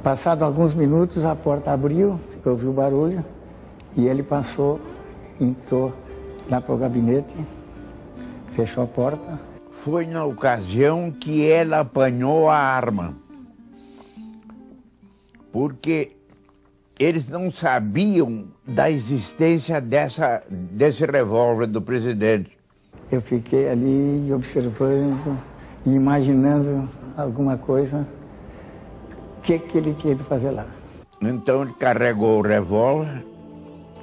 Passado alguns minutos, a porta abriu, eu ouvi o barulho, e ele passou, entrou lá para o gabinete, fechou a porta.
Foi na ocasião que ela apanhou a arma, porque eles não sabiam da existência desse revólver do presidente.
Eu fiquei ali observando e imaginando alguma coisa, o que ele tinha de fazer lá.
Então ele carregou o revólver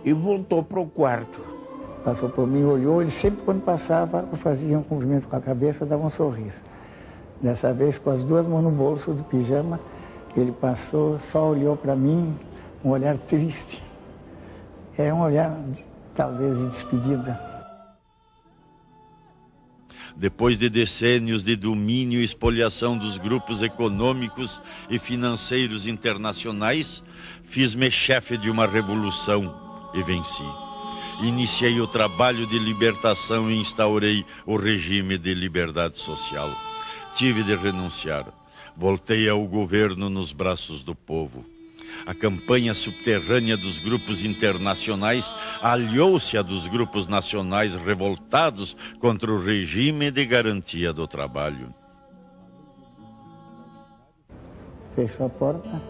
e voltou para o quarto.
Passou por mim, olhou, ele sempre quando passava fazia um cumprimento com a cabeça, dava um sorriso. Dessa vez, com as duas mãos no bolso do pijama, ele passou, só olhou para mim, um olhar triste. É um olhar, talvez, de despedida.
Depois de decênios de domínio e espoliação dos grupos econômicos e financeiros internacionais, fiz-me chefe de uma revolução e venci. Iniciei o trabalho de libertação e instaurei o regime de liberdade social. Tive de renunciar. Voltei ao governo nos braços do povo. A campanha subterrânea dos grupos internacionais aliou-se à dos grupos nacionais revoltados contra o regime de garantia do trabalho.
Fechou a porta,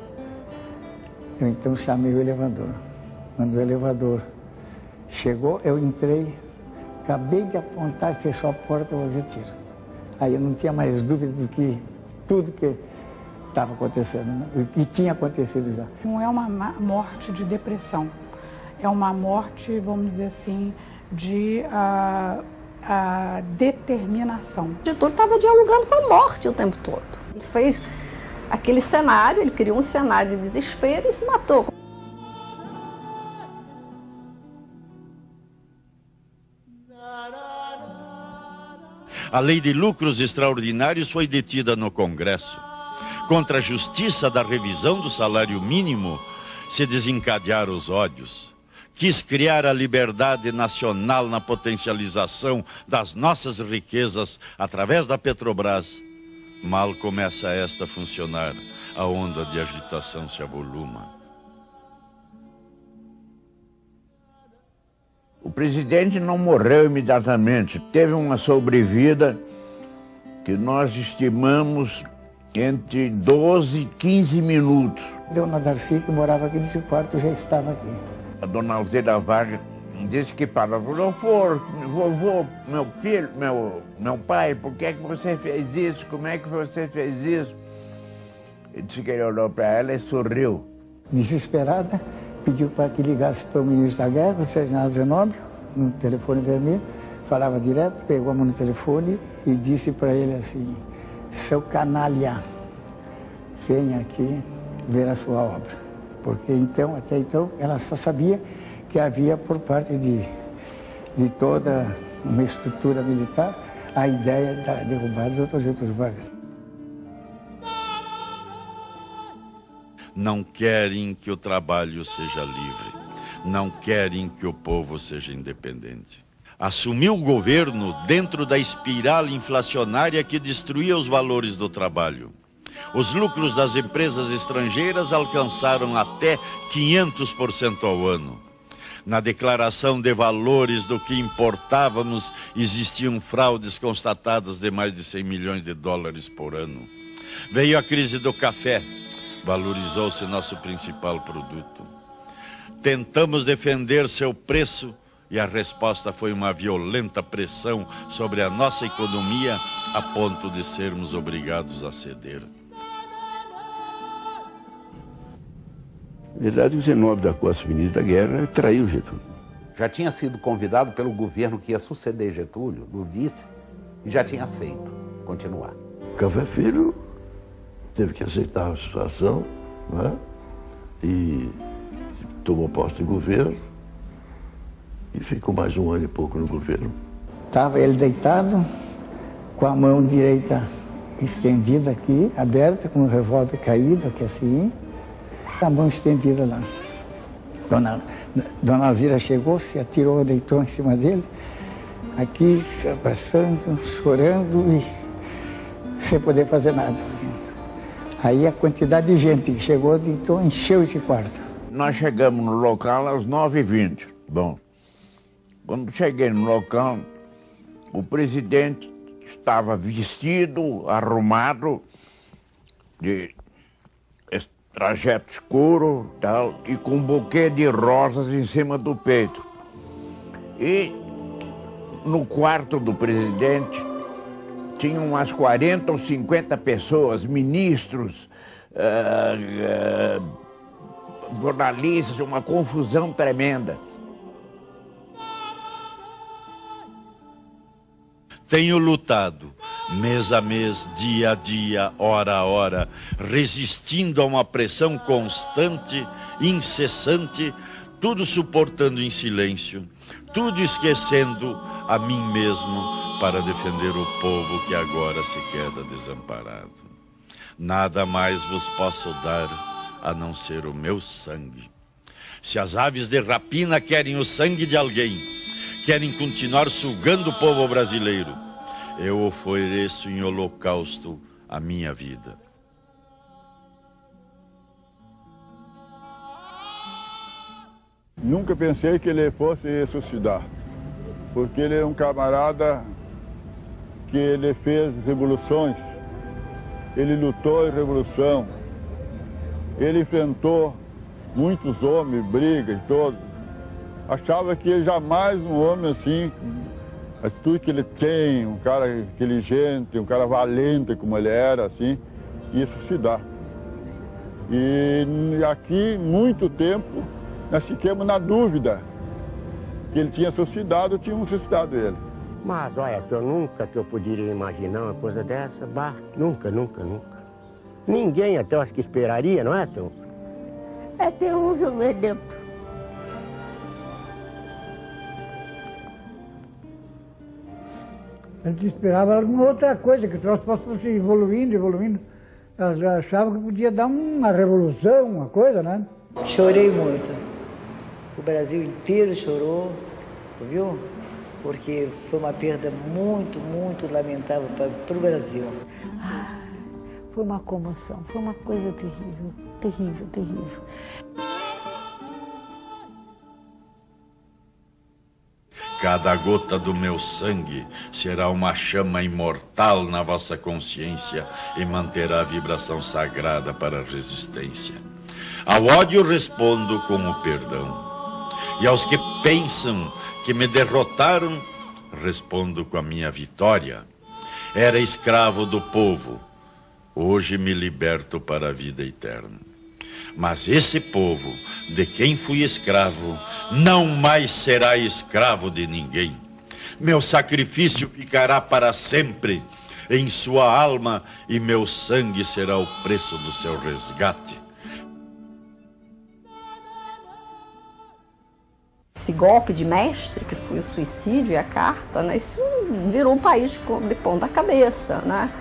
eu então chamei o elevador. Quando o elevador chegou, eu entrei Acabei de apontar e fechou a porta, eu ouvi tiro. Aí eu não tinha mais dúvida do que tudo que estava acontecendo, né? O que tinha acontecido já.
Não é uma morte de depressão, é uma morte, vamos dizer assim, de determinação.
O Getúlio estava dialogando com a morte o tempo todo. Ele fez aquele cenário, ele criou um cenário de desespero e se matou.
A lei de lucros extraordinários foi detida no Congresso. Contra a justiça da revisão do salário mínimo, se desencadearam os ódios. Quis criar a liberdade nacional na potencialização das nossas riquezas através da Petrobras. Mal começa esta a funcionar, a onda de agitação se avoluma.
O presidente não morreu imediatamente, teve uma sobrevida que nós estimamos entre 12 e 15 minutos.
Dona Darcy, que morava aqui nesse quarto, já estava aqui.
A dona Alzira Vargas disse que para vovô, meu filho, meu pai, por que é que você fez isso? Como é que você fez isso? Ele disse que ele olhou para ela e sorriu.
Desesperada, pediu para que ligasse para o ministro da Guerra, o Sérgio Zenóbio, no telefone vermelho, falava direto, pegou a mão no telefone e disse para ele assim: seu canalha, venha aqui ver a sua obra. Porque então, até então, ela só sabia que havia por parte de toda uma estrutura militar a ideia da derrubada do Dr. Getúlio Vargas.
Não querem que o trabalho seja livre, não querem que o povo seja independente. Assumiu o governo dentro da espiral inflacionária que destruía os valores do trabalho. Os lucros das empresas estrangeiras alcançaram até 500% ao ano. Na declaração de valores do que importávamos, existiam fraudes constatadas de mais de 100 milhões de dólares por ano. Veio a crise do café. Valorizou-se nosso principal produto. Tentamos defender seu preço e a resposta foi uma violenta pressão sobre a nossa economia a ponto de sermos obrigados a ceder.
Na verdade, o Zenóbio da Costa, ministro da Guerra, traiu Getúlio.
Já tinha sido convidado pelo governo que ia suceder Getúlio, do vice, e já tinha aceito continuar.
Café Filho teve que aceitar a situação, né? E tomou posse de governo e ficou mais um ano e pouco no governo.
Estava ele deitado, com a mão direita estendida aqui, aberta, com o revólver caído aqui assim, a mão estendida lá. Dona Alzira chegou, se atirou, deitou em cima dele, aqui se abraçando, chorando e sem poder fazer nada. Aí a quantidade de gente que chegou, então encheu esse quarto.
Nós chegamos no local às 9h20. Bom, quando cheguei no local, o presidente estava vestido, arrumado, de trajeto escuro, tal, e com um buquê de rosas em cima do peito. E no quarto do presidente tinham umas 40 ou 50 pessoas, ministros, jornalistas, uma confusão tremenda.
Tenho lutado, mês a mês, dia a dia, hora a hora, resistindo a uma pressão constante, incessante, tudo suportando em silêncio, tudo esquecendo a mim mesmo para defender o povo que agora se queda desamparado. Nada mais vos posso dar a não ser o meu sangue. Se as aves de rapina querem o sangue de alguém, querem continuar sugando o povo brasileiro, eu ofereço em holocausto a minha vida.
Nunca pensei que ele fosse suicidar, porque ele é um camarada que ele fez revoluções, ele lutou em revolução, ele enfrentou muitos homens, brigas e todos. Achava que jamais um homem assim A atitude que ele tem, um cara inteligente, um cara valente como ele era, assim, isso se dá. E aqui, muito tempo, nós ficamos na dúvida que ele tinha suicidado ou tinham suicidado ele.
Mas, olha, senhor, nunca que eu poderia imaginar uma coisa dessa, bah, nunca, nunca, nunca. Ninguém até eu acho que esperaria, não é, senhor? É terrível ver dentro.
A gente esperava alguma outra coisa, que o troço fosse evoluindo, evoluindo. Elas já achavam que podia dar uma revolução, uma coisa, né?
Chorei muito. O Brasil inteiro chorou, viu? Porque foi uma perda muito, muito lamentável para o Brasil.
Foi uma comoção, foi uma coisa terrível, terrível, terrível.
Cada gota do meu sangue será uma chama imortal na vossa consciência e manterá a vibração sagrada para a resistência. Ao ódio respondo com o perdão. E aos que pensam que me derrotaram, respondo com a minha vitória. Era escravo do povo, hoje me liberto para a vida eterna. Mas esse povo, de quem fui escravo, não mais será escravo de ninguém. Meu sacrifício ficará para sempre em sua alma e meu sangue será o preço do seu resgate.
Esse golpe de mestre, que foi o suicídio e a carta, né, isso virou o país de ponta cabeça, né?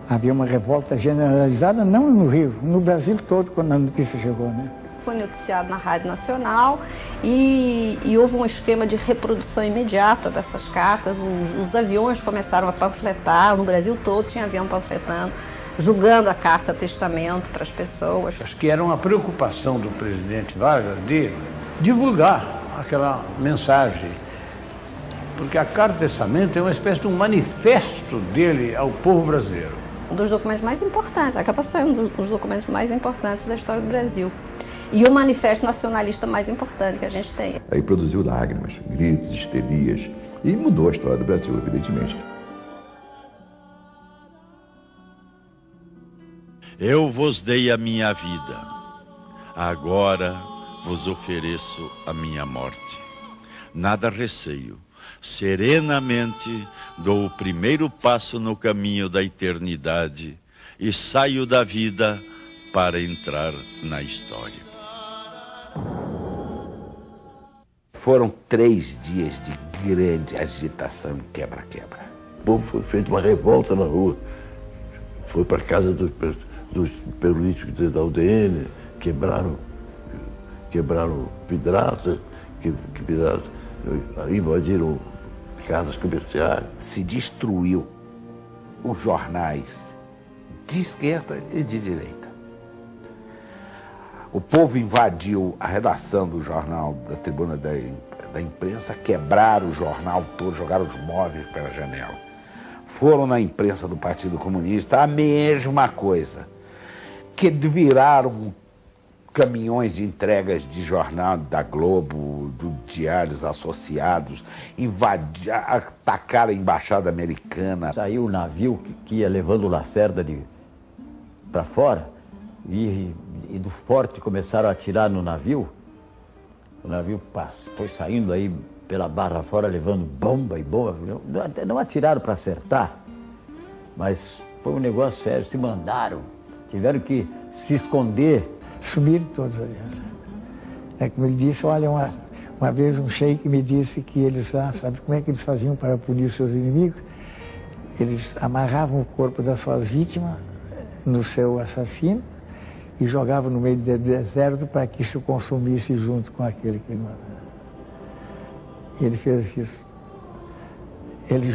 Havia uma revolta generalizada, não no Rio, no Brasil todo, quando a notícia chegou, né?
Foi noticiado na Rádio Nacional e houve um esquema de reprodução imediata dessas cartas. Os aviões começaram a panfletar, no Brasil todo tinha avião panfletando, julgando a carta testamento para as pessoas.
Acho que era uma preocupação do presidente Vargas de divulgar aquela mensagem, porque a carta testamento é uma espécie de um manifesto dele ao povo brasileiro.
Um dos documentos mais importantes, acaba sendo um dos documentos mais importantes da história do Brasil. E o manifesto nacionalista mais importante que a gente tem.
Aí produziu lágrimas, gritos, histerias, e mudou a história do Brasil, evidentemente.
Eu vos dei a minha vida, agora vos ofereço a minha morte. Nada receio. Serenamente dou o primeiro passo no caminho da eternidade e saio da vida para entrar na história.
Foram 3 dias de grande agitação e quebra-quebra.
O povo foi feito uma revolta na rua. Foi para a casa dos políticos da UDN, quebraram vidraças, invadiram casas comerciais.
Se destruiu os jornais de esquerda e de direita. O povo invadiu a redação do jornal da Tribuna da Imprensa, quebraram o jornal todo, jogaram os móveis pela janela. Foram na imprensa do Partido Comunista, a mesma coisa. Que viraram caminhões de entregas de jornal da Globo, do Diários Associados, atacaram a Embaixada Americana.
Saiu o navio que ia levando o Lacerda para fora e do forte começaram a atirar no navio. O navio foi saindo aí pela barra fora, levando bomba e bomba. Não atiraram para acertar, mas foi um negócio sério, se mandaram, tiveram que se esconder.
Sumiram todos ali. É como ele disse, olha, uma vez um sheik me disse que eles lá, sabe como é que eles faziam para punir seus inimigos? Eles amarravam o corpo das suas vítimas no seu assassino e jogavam no meio do deserto para que se o consumisse junto com aquele que ele mandava. E ele fez isso. Ele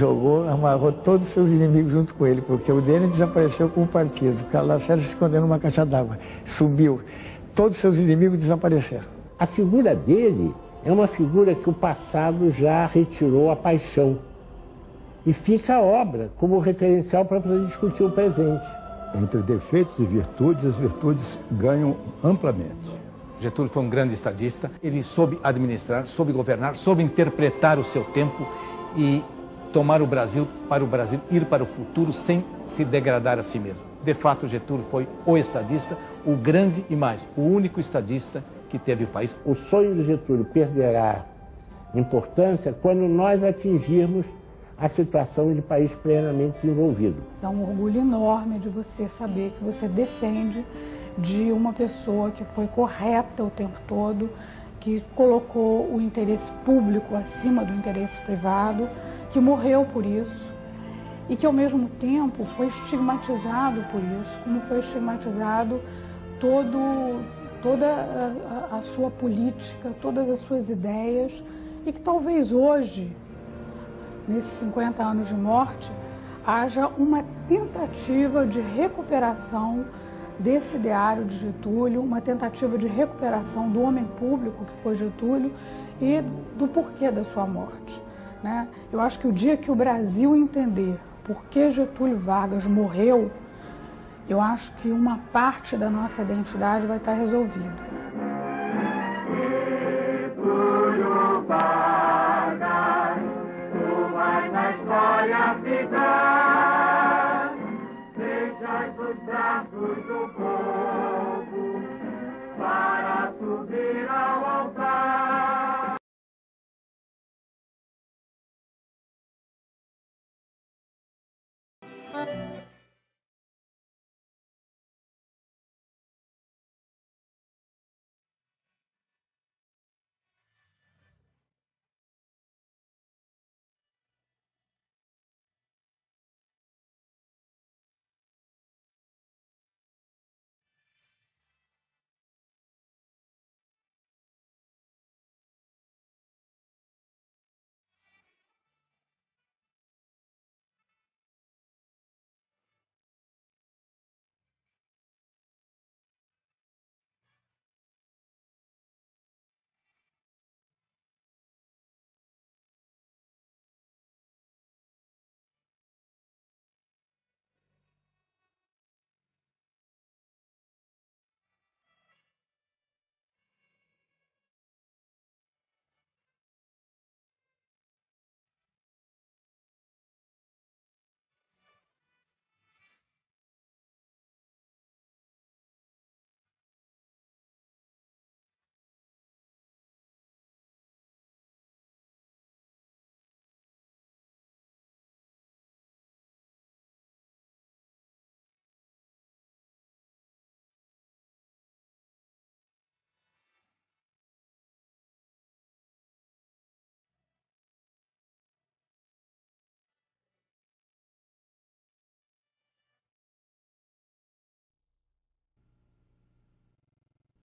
amarrou todos os seus inimigos junto com ele, porque o dele desapareceu como partido. O Carlos Lacerda se escondeu numa caixa d'água, subiu. Todos os seus inimigos desapareceram.
A figura dele é uma figura que o passado já retirou a paixão. E fica a obra como referencial para poder discutir o presente.
Entre defeitos e virtudes, as virtudes ganham amplamente.
Getúlio foi um grande estadista. Ele soube administrar, soube governar, soube interpretar o seu tempo e tomar o Brasil, ir para o futuro sem se degradar a si mesmo. De fato, Getúlio foi o estadista, o grande e mais, o único estadista que teve o país.
O sonho de Getúlio perderá importância quando nós atingirmos a situação de país plenamente desenvolvido.
É um orgulho enorme de você saber que você descende de uma pessoa que foi correta o tempo todo, que colocou o interesse público acima do interesse privado, que morreu por isso e que ao mesmo tempo foi estigmatizado por isso, como foi estigmatizado toda a sua política, todas as suas ideias, e que talvez hoje, nesses 50 anos de morte, haja uma tentativa de recuperação desse ideário de Getúlio, uma tentativa de recuperação do homem público que foi Getúlio e do porquê da sua morte, né? Eu acho que o dia que o Brasil entender por que Getúlio Vargas morreu, eu acho que uma parte da nossa identidade vai estar resolvida.
Getúlio Vargas, tu vais na história ficar, deixa os braços do povo.